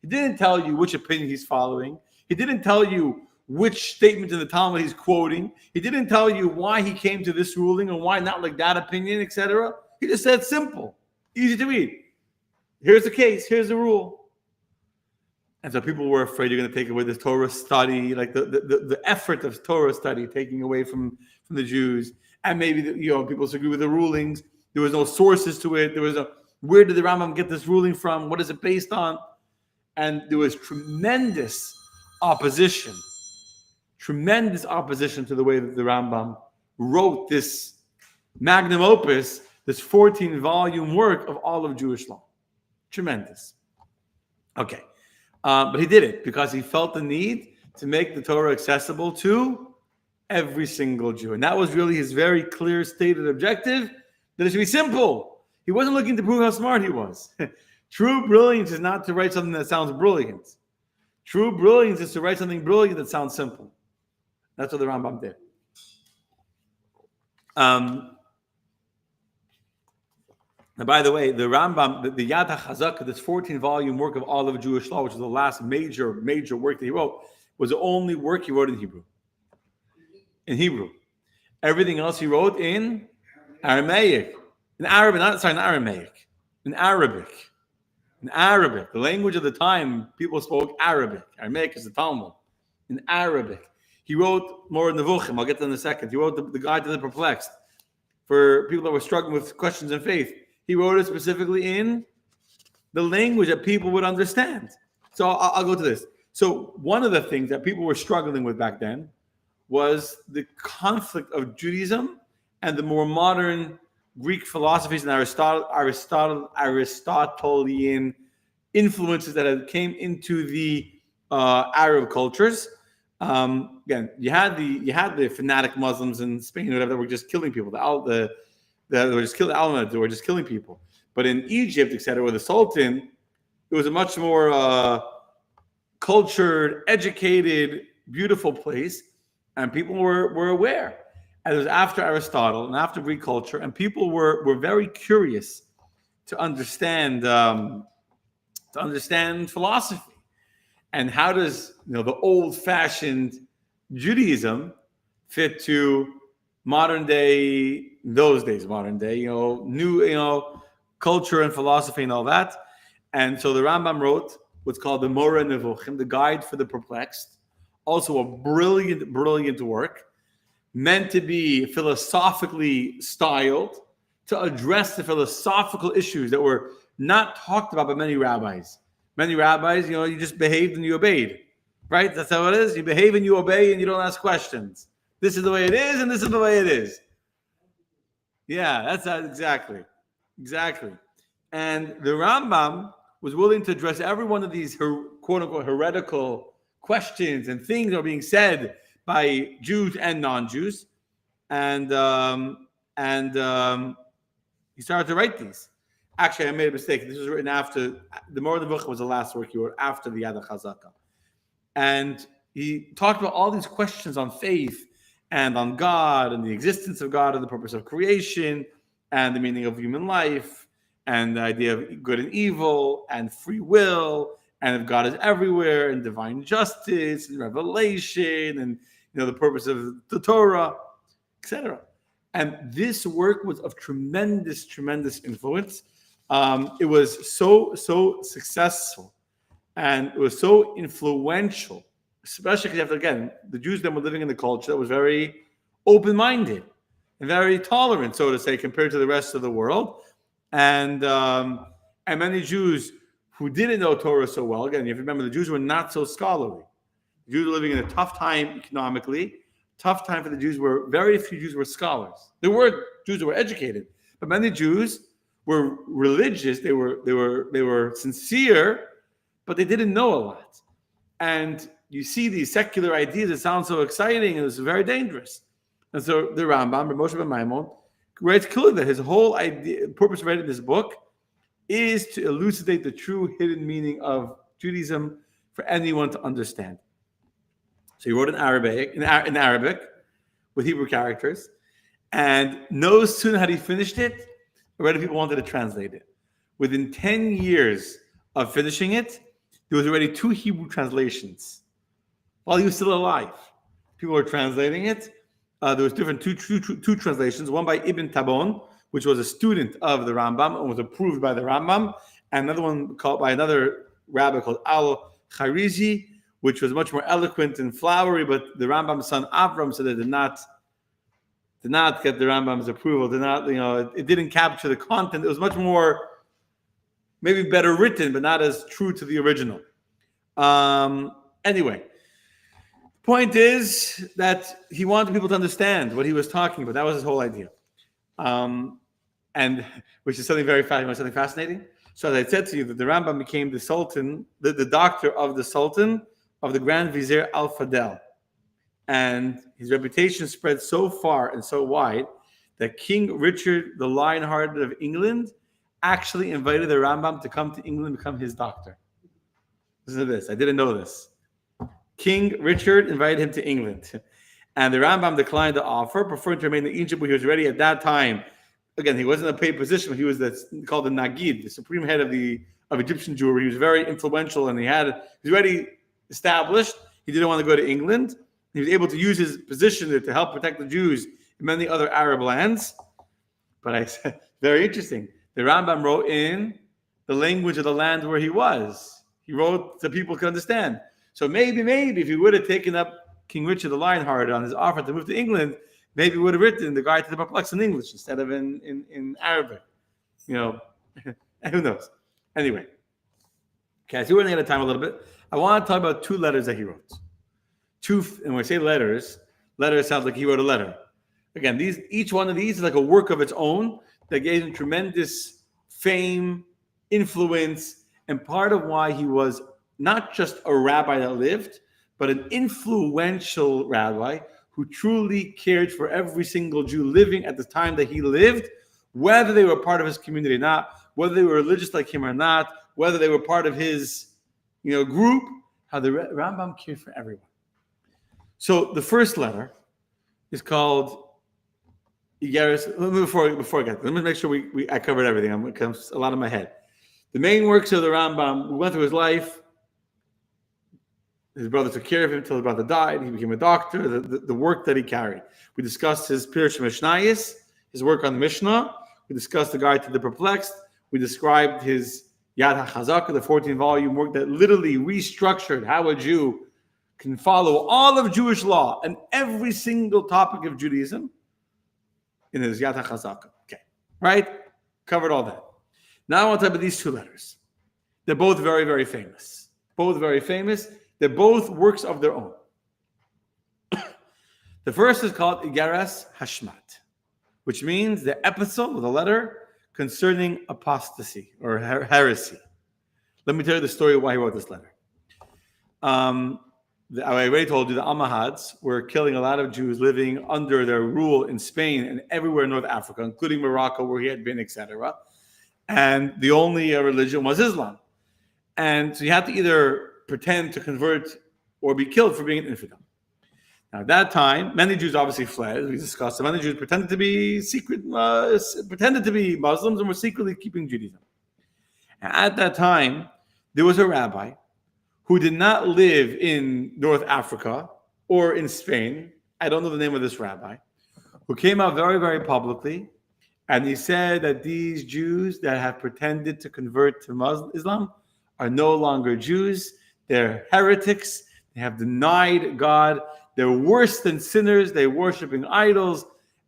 He didn't tell you which opinion he's following. He didn't tell you which statement in the Talmud he's quoting. He didn't tell you why he came to this ruling and why not like that opinion, etc. He just said simple, easy to read. Here's the case. Here's the rule. And so people were afraid you're going to take away this Torah study, like the effort of Torah study, taking away from the Jews. And maybe people disagree with the rulings. There was no sources to it. Where did the Rambam get this ruling from? What is it based on? And there was tremendous opposition to the way that the Rambam wrote this magnum opus, this 14-volume work of all of Jewish law. Tremendous. Okay. But he did it because he felt the need to make the Torah accessible to every single Jew. And that was really his very clear stated objective, that it should be simple. He wasn't looking to prove how smart he was. True brilliance is not to write something that sounds brilliant. True brilliance is to write something brilliant that sounds simple. That's what the Rambam did. And by the way, the Rambam, the Yad HaChazaka, this 14-volume work of all of Jewish law, which is the last major work that he wrote, was the only work he wrote in Hebrew. In Hebrew. Everything else he wrote in Aramaic. In Arabic, not Aramaic. In Arabic. In Arabic. The language of the time, people spoke Arabic. Aramaic is the Talmud. In Arabic. He wrote more Nevuchim. I'll get to that in a second. He wrote the Guide to the Perplexed. For people that were struggling with questions in faith. He wrote it specifically in the language that people would understand. So I'll go to this. So one of the things that people were struggling with back then was the conflict of Judaism and the more modern Greek philosophies and Aristotelian influences that had came into the Arab cultures. Again, you had the fanatic Muslims in Spain, whatever, that were just killing people. They were just killing people. But in Egypt, etc., with the Sultan, it was a much more cultured, educated, beautiful place, and people were aware. And it was after Aristotle and after Greek culture, and people were very curious to understand philosophy and how does the old-fashioned Judaism fit to modern day, new culture and philosophy and all that. And so the Rambam wrote what's called the Moreh Nevuchim, the Guide for the Perplexed, also a brilliant work, meant to be philosophically styled to address the philosophical issues that were not talked about by many rabbis. Many rabbis, you just behaved and you obeyed, right? That's how it is. You behave and you obey and you don't ask questions. This is the way it is, and this is the way it is. Yeah, that's exactly. And the Rambam was willing to address every one of these quote-unquote heretical questions and things that are being said by Jews and non-Jews. And he started to write these. Actually, I made a mistake. This was written after, the Moreh Nevuchim was the last work he wrote after the Yad HaChazaka. And he talked about all these questions on faith and on God and the existence of God and the purpose of creation and the meaning of human life and the idea of good and evil and free will and if God is everywhere and divine justice and revelation and the purpose of the Torah, etc. And this work was of tremendous influence. It was so successful and it was so influential, especially because again, the Jews then were living in a culture that was very open-minded and very tolerant, so to say, compared to the rest of the world. And many Jews who didn't know Torah so well, again, you have to remember the Jews were not so scholarly. The Jews were living in a tough time economically, tough time for the Jews where very few Jews were scholars. There were Jews who were educated, but many Jews were religious, they were sincere, but they didn't know a lot. And you see these secular ideas that sound so exciting and it's very dangerous. And so the Rambam, Moshe ben Maimon, writes clearly that his whole purpose of writing this book is to elucidate the true hidden meaning of Judaism for anyone to understand. So he wrote in Arabic with Hebrew characters, and no sooner had he finished it, already people wanted to translate it. Within 10 years of finishing it, there was already 2 Hebrew translations while he was still alive. People were translating it. There was two translations, one by Ibn Tabon, which was a student of the Rambam and was approved by the Rambam, and another one called by another rabbi called Al-Kharizi, which was much more eloquent and flowery, but the Rambam's son Avram said it did not get the Rambam's approval. It didn't capture the content. It was much more, maybe better written, but not as true to the original. Anyway, the point is that he wanted people to understand what he was talking about. That was his whole idea. And which is something very fascinating. So as I said to you, that the Rambam became the Sultan, the doctor of the Sultan of the Grand Vizier Al-Fadl. And his reputation spread so far and so wide that King Richard the Lionhearted of England actually invited the Rambam to come to England and become his doctor. Listen to this. I didn't know this. King Richard invited him to England. And the Rambam declined the offer, preferring to remain in Egypt, where he was already at that time. Again, he wasn't a paid position, but he was called the Nagid, the supreme head of Egyptian Jewry. He was very influential, and he was already established. He didn't want to go to England. He was able to use his position there to help protect the Jews in many other Arab lands. But I said, very interesting. The Rambam wrote in the language of the land where he was. He wrote so people could understand. So maybe if he would have taken up King Richard the Lionhearted on his offer to move to England, maybe he would have written the Guide to the Perplexed in English instead of in Arabic. Who knows? Anyway. Okay, so we're running out of time a little bit. I want to talk about 2 letters that he wrote. And when I say letters sound like he wrote a letter. Again, each one of these is like a work of its own that gave him tremendous fame, influence, and part of why he was not just a rabbi that lived, but an influential rabbi who truly cared for every single Jew living at the time that he lived, whether they were part of his community or not, whether they were religious like him or not, whether they were part of his group, how the Rambam cared for everyone. So the first letter is called Igeris. Before I get there, let me make sure I covered everything. It comes a lot in my head. The main works of the Rambam, we went through his life. His brother took care of him until his brother died. He became a doctor, the work that he carried. We discussed his Pirush Mishnayos, his work on the Mishnah. We discussed the Guide to the Perplexed. We described his Yad HaChazaka, the 14-volume work that literally restructured how a Jew can follow all of Jewish law and every single topic of Judaism in his Yad HaChazaka. Okay, right? Covered all that. Now I want to talk about these 2 letters. They're both very, very famous. Both very famous. They're both works of their own. The first is called Igeras Hashmat, which means the epistle, the letter, concerning apostasy or heresy. Let me tell you the story of why he wrote this letter. I already told you the Almohads were killing a lot of Jews living under their rule in Spain and everywhere in North Africa, including Morocco, where he had been, etc. And the only religion was Islam. And so you had to either pretend to convert or be killed for being an infidel. Now, at that time, many Jews obviously fled. We discussed it. Many Jews pretended to be Muslims and were secretly keeping Judaism. And at that time, there was a rabbi who did not live in North Africa or in Spain. I don't know the name of this rabbi, who came out very, very publicly, and he said that these Jews that have pretended to convert to Islam are no longer Jews. They're heretics. They have denied God. They're worse than sinners. They're worshiping idols,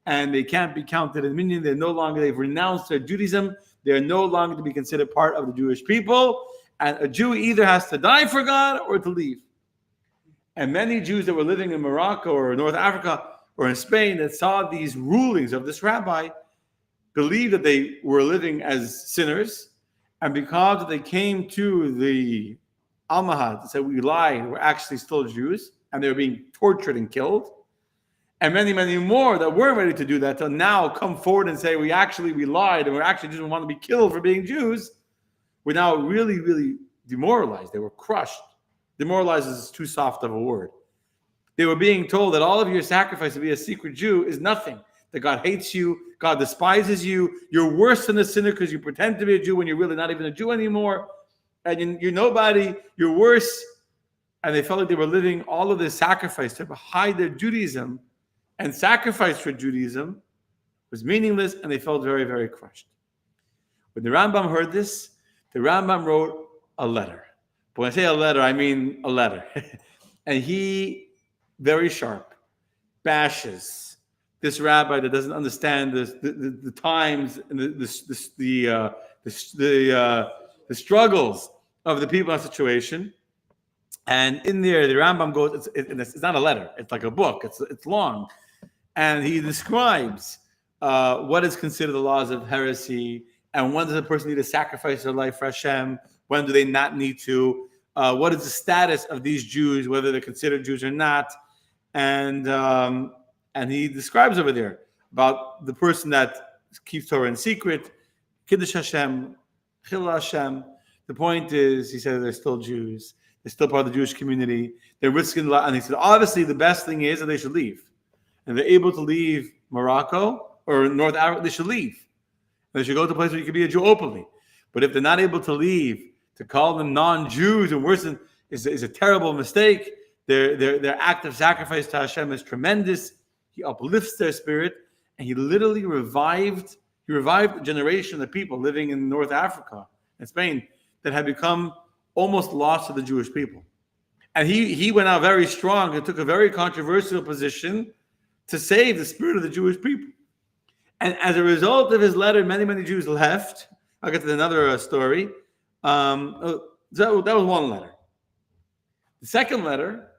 and they can't be counted in minion. They've renounced their Judaism. They're no longer to be considered part of the Jewish people. And a Jew either has to die for God or to leave. And many Jews that were living in Morocco or North Africa or in Spain that saw these rulings of this rabbi believed that they were living as sinners. And because they came to the Almohad and said, we lied, we're actually still Jews, and they were being tortured and killed. And many, many more that weren't ready to do that to now come forward and say, we lied and we actually didn't want to be killed for being Jews, were now really, really demoralized. They were crushed. Demoralized is too soft of a word. They were being told that all of your sacrifice to be a secret Jew is nothing, that God hates you, God despises you, you're worse than a sinner because you pretend to be a Jew when you're really not even a Jew anymore, and you're nobody, you're worse. And they felt like they were living all of this sacrifice to hide their Judaism, and sacrifice for Judaism was meaningless, and they felt very, very crushed. When the Rambam heard this, the Rambam wrote a letter. But when I say a letter, I mean a letter. And he, very sharp, bashes this rabbi that doesn't understand the times and the struggles of the people in that situation. And in there, the Rambam goes, it's not a letter, it's like a book, it's long. And he describes what is considered the laws of heresy, and when does a person need to sacrifice their life for Hashem, when do they not need to, what is the status of these Jews, whether they're considered Jews or not. And he describes over there about the person that keeps Torah in secret, Kiddush Hashem, Chil Hashem. The point is, he said they're still Jews. They're still part of the Jewish community. They're risking a lot. And he said, obviously, the best thing is that they should leave. And they're able to leave Morocco or North Africa, they should leave. And they should go to a place where you can be a Jew openly. But if they're not able to leave, to call them non-Jews and worse than is a terrible mistake. Their act of sacrifice to Hashem is tremendous. He uplifts their spirit, and he literally revived a generation of people living in North Africa and Spain that had become almost lost to the Jewish people. And he went out very strong and took a very controversial position to save the spirit of the Jewish people. And as a result of his letter, many, many Jews left. I'll get to another story. That was one letter. The second letter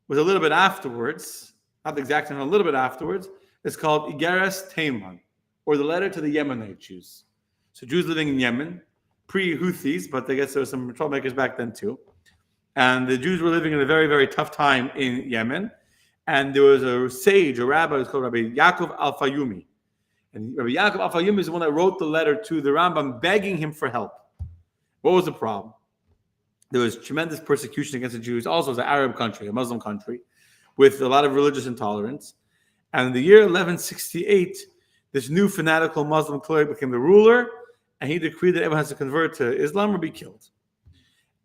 was a little bit afterwards, not the exact same, a little bit afterwards. It's called Igeres Teiman, or the letter to the Yemenite Jews. So Jews living in Yemen, pre-Houthis, but I guess there were some troublemakers back then too. And the Jews were living in a very, very tough time in Yemen. And there was a sage, a rabbi, who's called Rabbi Yaakov Al-Fayumi. And Rabbi Yaakov Al-Fayumi is the one that wrote the letter to the Rambam begging him for help. What was the problem? There was tremendous persecution against the Jews. Also, it was an Arab country, a Muslim country, with a lot of religious intolerance. And in the year 1168, this new fanatical Muslim cleric became the ruler, and he decreed that everyone has to convert to Islam or be killed.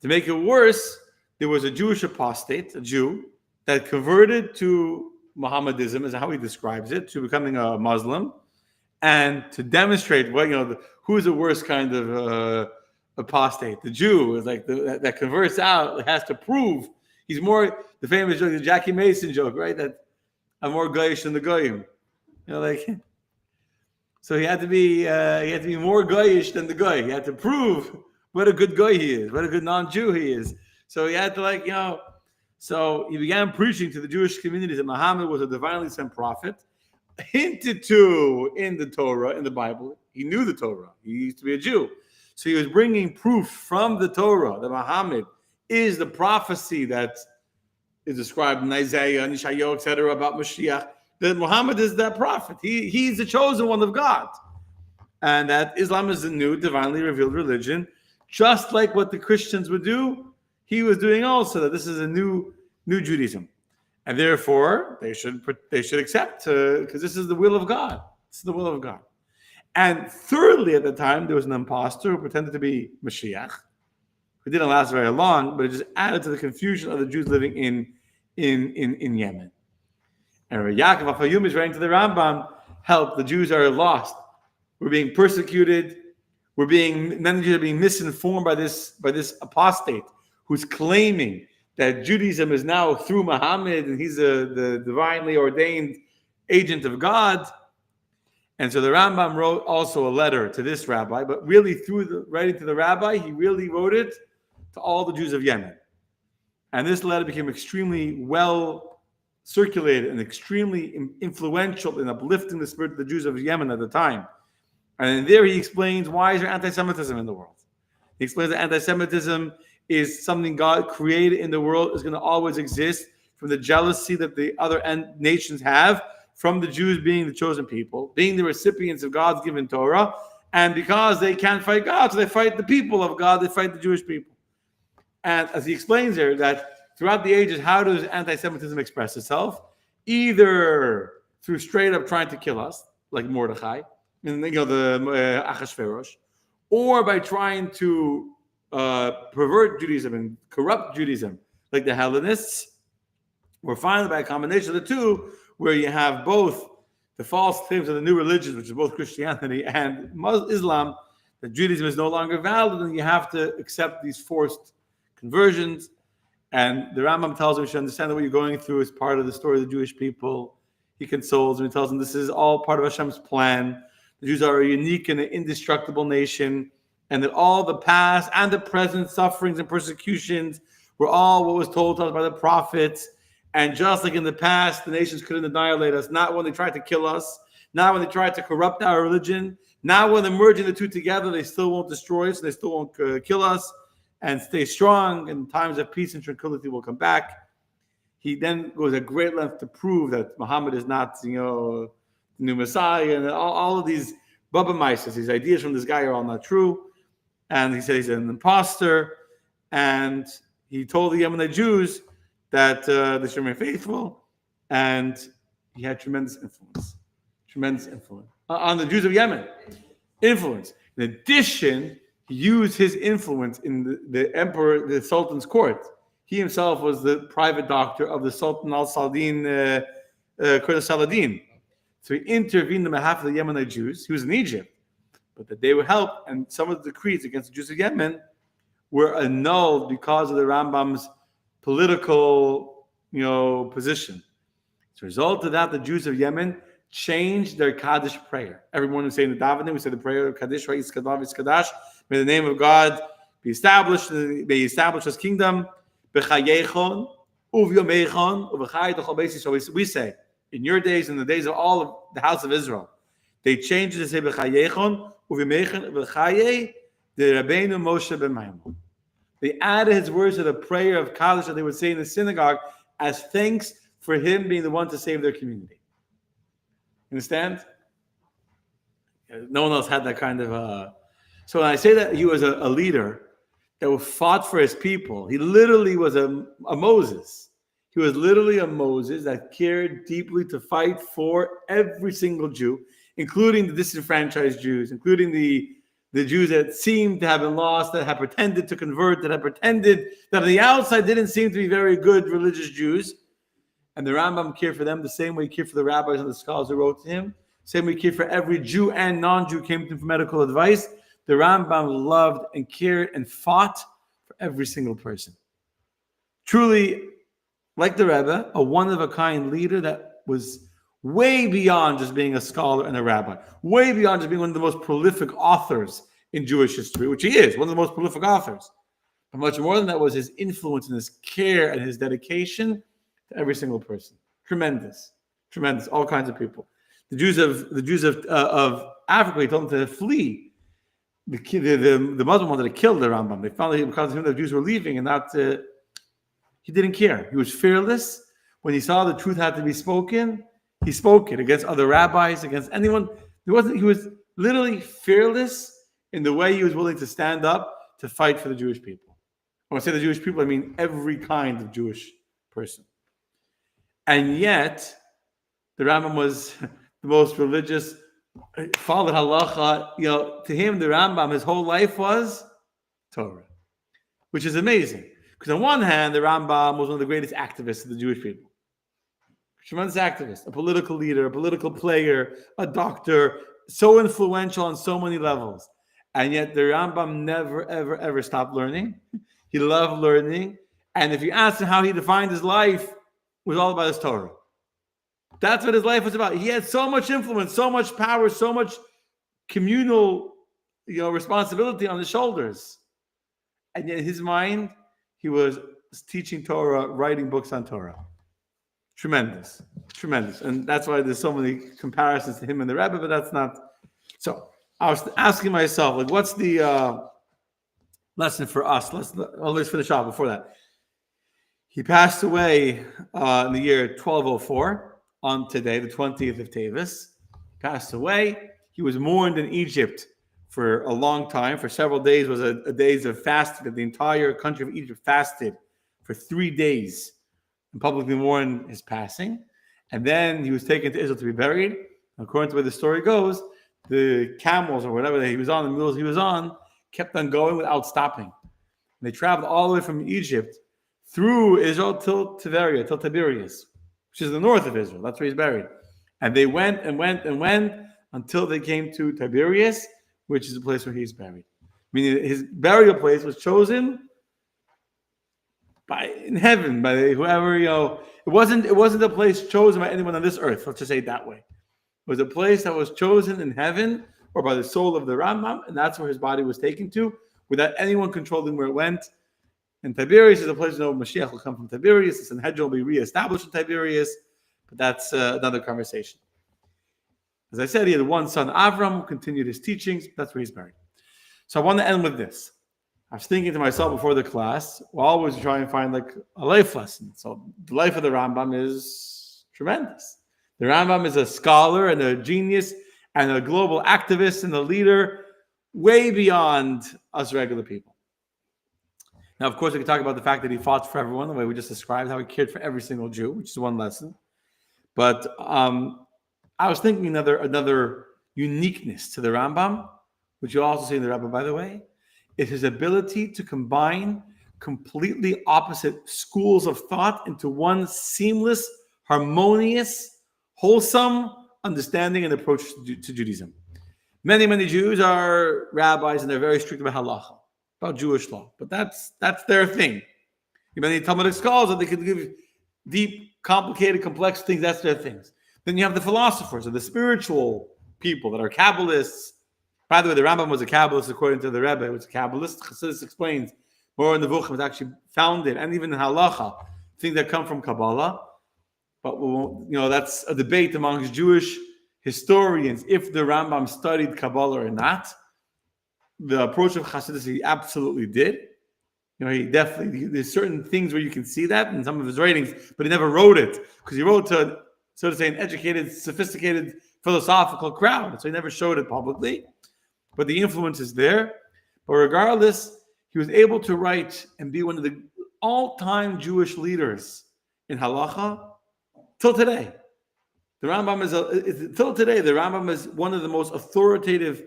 To make it worse, there was a Jewish apostate, a Jew, that converted to Mohammedism, is how he describes it, to becoming a Muslim, and to demonstrate who is the worst kind of apostate. The Jew is like that converts out, has to prove he's more, the famous joke, the Jackie Mason joke, right? That I'm more goyish than the goyim. So he had to be more goyish than the goy. He had to prove what a good goy he is, what a good non-Jew he is. So he had to so he began preaching to the Jewish community that Muhammad was a divinely sent prophet, hinted to in the Torah, in the Bible. He knew the Torah. He used to be a Jew. So he was bringing proof from the Torah that Muhammad is the prophecy that is described in Isaiah and Yeshayahu, etc., about Mashiach, that Muhammad is that prophet. He's the chosen one of God. And that Islam is the new divinely revealed religion, just like what the Christians would do. He was doing also that this is a new Judaism. And therefore, they should accept, because this is the will of God. This is the will of God. And thirdly, at the time, there was an imposter who pretended to be Mashiach, who didn't last very long, but it just added to the confusion of the Jews living in Yemen. And Rabbi Yaakov Al-Fayumi is writing to the Rambam, help, the Jews are lost. We're being persecuted. Many Jews are being misinformed by this apostate who's claiming that Judaism is now through Muhammad and he's the divinely ordained agent of God. And so the Rambam wrote also a letter to this rabbi, but really through the writing to the rabbi, he really wrote it to all the Jews of Yemen. And this letter became extremely well circulated and extremely influential in uplifting the spirit of the Jews of Yemen at the time. And there he explains why is there anti-Semitism in the world. He explains that anti-Semitism is something God created in the world, is going to always exist. from the jealousy that the other nations have from the Jews being the chosen people, being the recipients of God's given Torah, and because they can't fight God, so they fight the people of God, they fight the Jewish people. And as he explains here, that throughout the ages, how does anti-Semitism express itself? Either through straight up trying to kill us, like Mordechai, and the Achashverosh, or by trying to pervert Judaism and corrupt Judaism, like the Hellenists, or finally by a combination of the two, where you have both the false claims of the new religions, which is both Christianity and Islam, that Judaism is no longer valid, and you have to accept these forced conversions. And the Rambam tells him, you should understand that what you're going through is part of the story of the Jewish people. He consoles him. He tells him this is all part of Hashem's plan. The Jews are a unique and an indestructible nation, and that all the past and the present sufferings and persecutions were all what was told to us by the prophets. And just like in the past, the nations couldn't annihilate us, not when they tried to kill us, not when they tried to corrupt our religion, not when they're merging the two together, they still won't destroy us, they still won't kill us, and stay strong, and times of peace and tranquility will come back. He then goes at great length to prove that Muhammad is not, the new Messiah, and all of these Baba Mises, these ideas from this guy are all not true. And he said he's an imposter, and he told the Yemenite Jews that they should remain faithful, and he had tremendous influence on the Jews of Yemen. Influence. In addition, he used his influence in the emperor, the Sultan's court. He himself was the private doctor of the Sultan al-Saladin, Qurra Saladin. So he intervened on behalf of the Yemenite Jews. He was in Egypt, but that they would help, and some of the decrees against the Jews of Yemen were annulled because of the Rambam's political, position. As a result of that, the Jews of Yemen changed their Kaddish prayer. Every morning we say in the davening, we say the prayer of Kaddish, Kadash. May the name of God be established. May He establish His kingdom. So we say, in your days and the days of all of the house of Israel, they changed it to say B'chayechon uv'meichon v'chaye the Rabbeinu Moshe ben Maimon. They added his words to the prayer of Kaddish that they would say in the synagogue as thanks for him being the one to save their community. Understand? No one else had that kind of. So when I say that he was a leader that fought for his people, he literally was a Moses. He was literally a Moses that cared deeply to fight for every single Jew, including the disenfranchised Jews, including the Jews that seemed to have been lost, that had pretended to convert, that had pretended that on the outside didn't seem to be very good religious Jews. And the Rambam cared for them the same way he cared for the rabbis and the scholars who wrote to him, same way he cared for every Jew and non-Jew who came to him for medical advice. The Rambam loved and cared and fought for every single person. Truly, like the Rebbe, a one-of-a-kind leader that was way beyond just being a scholar and a rabbi, way beyond just being one of the most prolific authors in Jewish history, which he is, one of the most prolific authors. But much more than that was his influence and his care and his dedication to every single person. Tremendous, all kinds of people. The Jews of Africa, he told them to flee. The Muslim wanted to kill the Rambam. They found that because of him, the Jews were leaving, and that he didn't care. He was fearless. When he saw the truth had to be spoken, he spoke it against other rabbis, against anyone. He was literally fearless in the way he was willing to stand up to fight for the Jewish people. When I say the Jewish people, I mean every kind of Jewish person. And yet, the Rambam was the most religious, followed halacha. To him, the Rambam, his whole life was Torah, which is amazing. Because on one hand, the Rambam was one of the greatest activists of the Jewish people. Tremendous activist, a political leader, a political player, a doctor, so influential on so many levels. And yet the Rambam never, ever, ever stopped learning. He loved learning. And if you ask him how he defined his life, it was all about his Torah. That's what his life was about. He had so much influence, so much power, so much communal, responsibility on his shoulders. And yet in his mind, he was teaching Torah, writing books on Torah. Tremendous. And that's why there's so many comparisons to him and the Rebbe, but that's not. So I was asking myself, what's the lesson for us? Let's finish off before that. He passed away in the year 1204 on today, the 20th of Tavis. Passed away. He was mourned in Egypt for a long time. For several days was a days of fasting. The entire country of Egypt fasted for 3 days and publicly mourned his passing. And then he was taken to Israel to be buried. According to where the story goes, the camels or whatever he was on, the mules he was on, kept on going without stopping. And they traveled all the way from Egypt through Israel till Tiberia, till Tiberias, which is the north of Israel. That's where he's buried. And they went and went and went until they came to Tiberias, which is the place where he's buried. Meaning his burial place was chosen in heaven by whoever, it wasn't a place chosen by anyone on this earth. Let's just say it that way. It was a place that was chosen in heaven or by the soul of the Rambam, and that's where his body was taken to, without anyone controlling where it went. And Tiberias is a place Mashiach will come from Tiberias. The Sanhedrin will be reestablished in Tiberias, but that's another conversation. As I said, he had one son, Avram, who continued his teachings. That's where he's buried. So I want to end with this. I was thinking to myself before the class, we'll always try and find like a life lesson. So the life of the Rambam is tremendous. The Rambam is a scholar and a genius and a global activist and a leader way beyond us regular people. Now, of course, we can talk about the fact that he fought for everyone, the way we just described, how he cared for every single Jew, which is one lesson. But I was thinking another uniqueness to the Rambam, which you also see in the Rebbe, by the way, is his ability to combine completely opposite schools of thought into one seamless, harmonious, wholesome understanding and approach to Judaism. Many Jews are rabbis and they're very strict about halacha, about Jewish law, but that's their thing. Many Talmudic scholars, they could give deep, complicated, complex things. That's their things. Then you have the philosophers or the spiritual people that are Kabbalists. By the way, the Rambam was a Kabbalist according to the Rebbe. It was a Kabbalist. Chassidus explains more in the Vuchim was actually founded, and even in halacha, things that come from Kabbalah. But that's a debate amongst Jewish historians if the Rambam studied Kabbalah or not. The approach of Chassidus, he absolutely did. He definitely, there's certain things where you can see that in some of his writings, but he never wrote it because he wrote to, so to say, an educated, sophisticated, philosophical crowd. So he never showed it publicly, but the influence is there. But regardless, he was able to write and be one of the all-time Jewish leaders in halacha till today. The Rambam till today, the Rambam is one of the most authoritative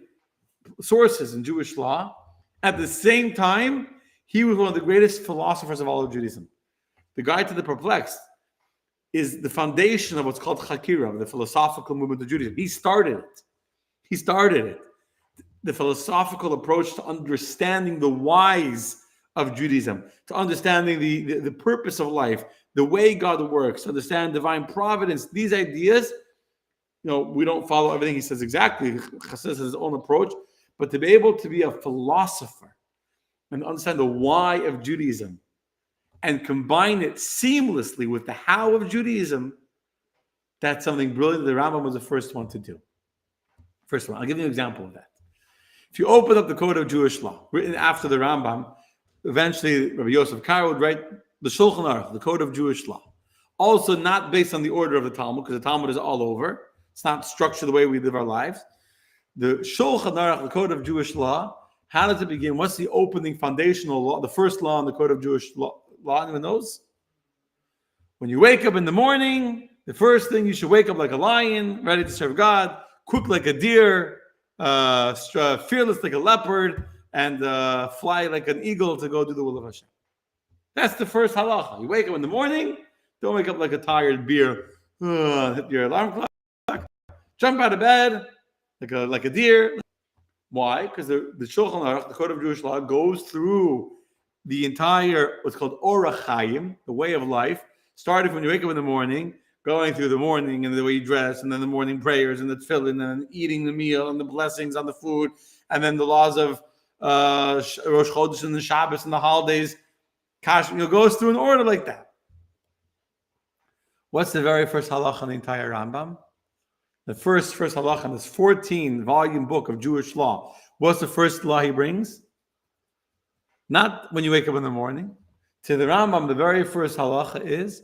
sources in Jewish law. At the same time, he was one of the greatest philosophers of all of Judaism. The Guide to the Perplexed is the foundation of what's called Chakira, the philosophical movement of Judaism. He started it. The philosophical approach to understanding the whys of Judaism, to understanding the purpose of life, the way God works, to understand divine providence. These ideas, we don't follow everything he says exactly. Chassidus has his own approach, but to be able to be a philosopher and understand the why of Judaism and combine it seamlessly with the how of Judaism, that's something brilliant. The Rambam was the first one to do. First one. I'll give you an example of that. If you open up the Code of Jewish Law, written after the Rambam, eventually Rabbi Yosef Karo would write the Shulchan Aruch, the Code of Jewish Law. Also not based on the order of the Talmud, because the Talmud is all over. It's not structured the way we live our lives. The Shulchan Aruch, the Code of Jewish Law, how does it begin? What's the opening foundational law, the first law in the Code of Jewish Law? Anyone knows? When you wake up in the morning, the first thing you should wake up like a lion, ready to serve God, quick like a deer, fearless like a leopard, and fly like an eagle to go do the will of Hashem. That's the first halacha. You wake up in the morning, don't wake up like a tired bear, hit your alarm clock, jump out of bed like a deer. Why? Because the Shulchan Aruch, the Code of Jewish Law, goes through the entire, what's called Orach Chaim, the way of life, starting when you wake up in the morning, going through the morning and the way you dress, and then the morning prayers and the tefillin, and eating the meal and the blessings on the food, and then the laws of Rosh Chodesh and the Shabbos and the holidays. Goes through an order like that. What's the very first halacha in the entire Rambam? The first halacha in this 14-volume book of Jewish law. What's the first law he brings? Not when you wake up in the morning, To the Rambam, the very first halacha is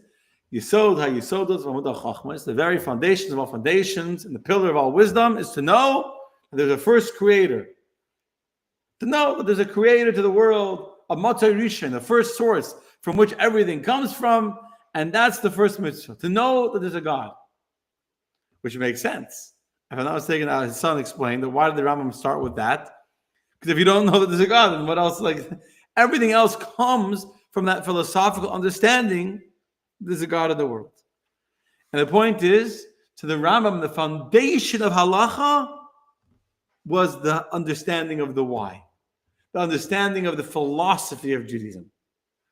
Yisod ha-Yisodos v'Amud ha-Chachmas. The very foundations of all foundations and the pillar of all wisdom is to know that there's a first creator. To know that there's a creator to the world, a Matzah Rishon, the first source from which everything comes from, and that's the first mitzvah. To know that there's a God, which makes sense. If I'm not mistaken, his son explained that why did the Rambam start with that? Because if you don't know that there's a God, then what else? Like everything else comes from that philosophical understanding there's a God of the world. And the point is, to the Rambam, the foundation of halacha was the understanding of the why, the understanding of the philosophy of Judaism,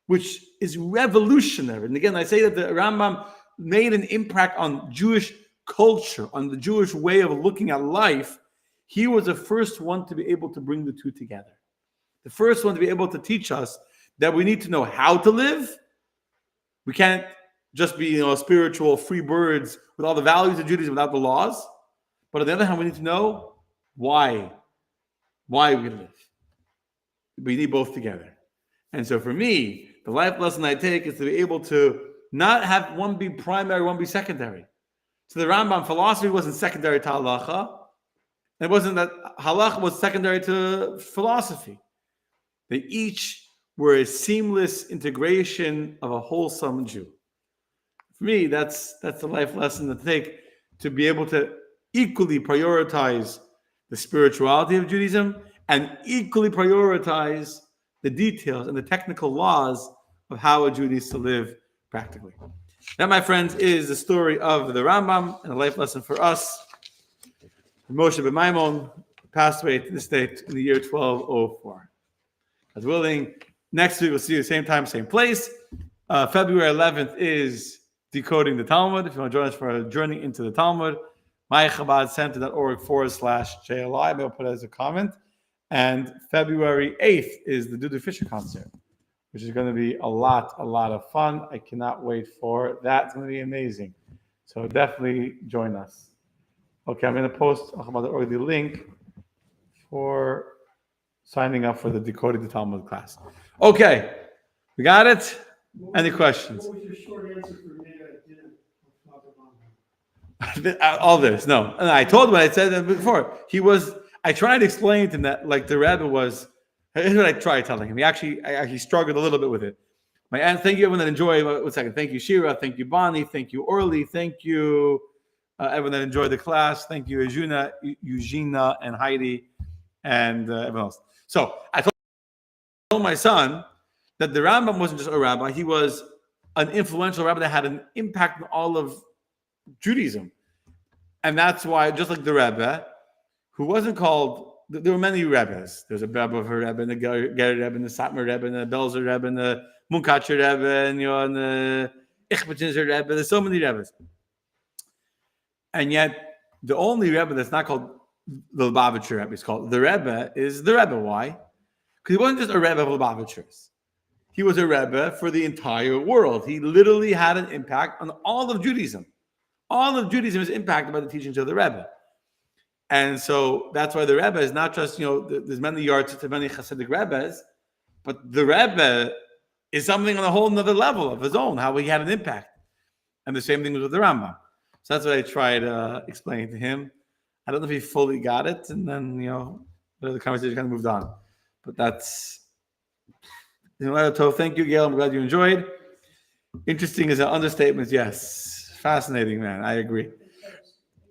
which is revolutionary. And again, I say that the Rambam made an impact on Jewish culture, on the Jewish way of looking at life. He was the first one to be able to bring the two together. The first one to be able to teach us that we need to know how to live. We can't just be, spiritual free birds with all the values of Judaism without the laws. But on the other hand, we need to know why we live. We need both together. And so for me, the life lesson I take is to be able to not have one be primary, one be secondary. So the Rambam philosophy wasn't secondary to halacha. It wasn't that halacha was secondary to philosophy. They each were a seamless integration of a wholesome Jew. For me, that's the life lesson to take, to be able to equally prioritize the spirituality of Judaism and equally prioritize the details and the technical laws of how a Jew needs to live practically. That, my friends, is the story of the Rambam and a life lesson for us. Moshe ben Maimon passed away to this date in the year 1204. As willing, next week we'll see you the same time, same place. February 11th is Decoding the Talmud. If you want to join us for a journey into the Talmud, mychabadcenter.org/JLI. Maybe I'll put it as a comment. And February 8th is the Dudu Fisher concert, which is going to be a lot of fun. I cannot wait for that. It's going to be amazing. So definitely join us. Okay, I'm going to post the link for signing up for the Decoding the Talmud class. Okay, we got it? Any questions? What was your short answer for me that didn't talk about? All this, no. And I told him, I said that before. I tried to explain to him that, like the Rebbe was, here's what I tried telling him. I actually struggled a little bit with it. My aunt, thank you everyone that enjoyed. 1 second. Thank you, Shira. Thank you, Bonnie. Thank you, Orly. Thank you, everyone that enjoyed the class. Thank you, Eugenia, and Heidi, and everyone else. So I told my son that the Rambam wasn't just a rabbi. He was an influential rabbi that had an impact on all of Judaism. And that's why, just like the Rebbe, who wasn't called, there were many Rebbes. There's a Rebbe of a Rebbe, and the Ger Rebbe, and the Satmar Rebbe, and the Belzer Rebbe, and the Munkacher Rebbe, and the Ichbetzinzer Rebbe. There's so many Rebbes. And yet, the only Rebbe that's not called the Lubavitcher Rebbe is called the Rebbe is the Rebbe. Why? Because he wasn't just a Rebbe of Lubavitchers. He was a Rebbe for the entire world. He literally had an impact on all of Judaism. All of Judaism is impacted by the teachings of the Rebbe. And so that's why the Rebbe is not just, there's many yards to many Hasidic Rebbes, but the Rebbe is something on a whole nother level of his own, how he had an impact. And the same thing was with the Rambam. So that's what I tried explaining to him. I don't know if he fully got it, and then, the conversation kind of moved on. But that's, thank you, Gail. I'm glad you enjoyed. Interesting is an understatement, yes. Fascinating, man. I agree.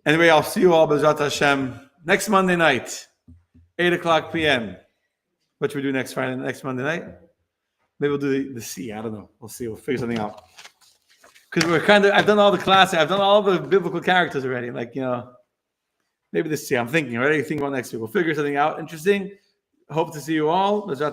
Anyway, I'll see you all, B'ezrat Hashem, next Monday night, 8:00 p.m. What should we do next Monday night? Maybe we'll do the C. I don't know. We'll see. We'll figure something out. Because I've done all the classes. I've done all the biblical characters already. Maybe the C. I'm thinking already. Think about next week. We'll figure something out. Interesting. Hope to see you all.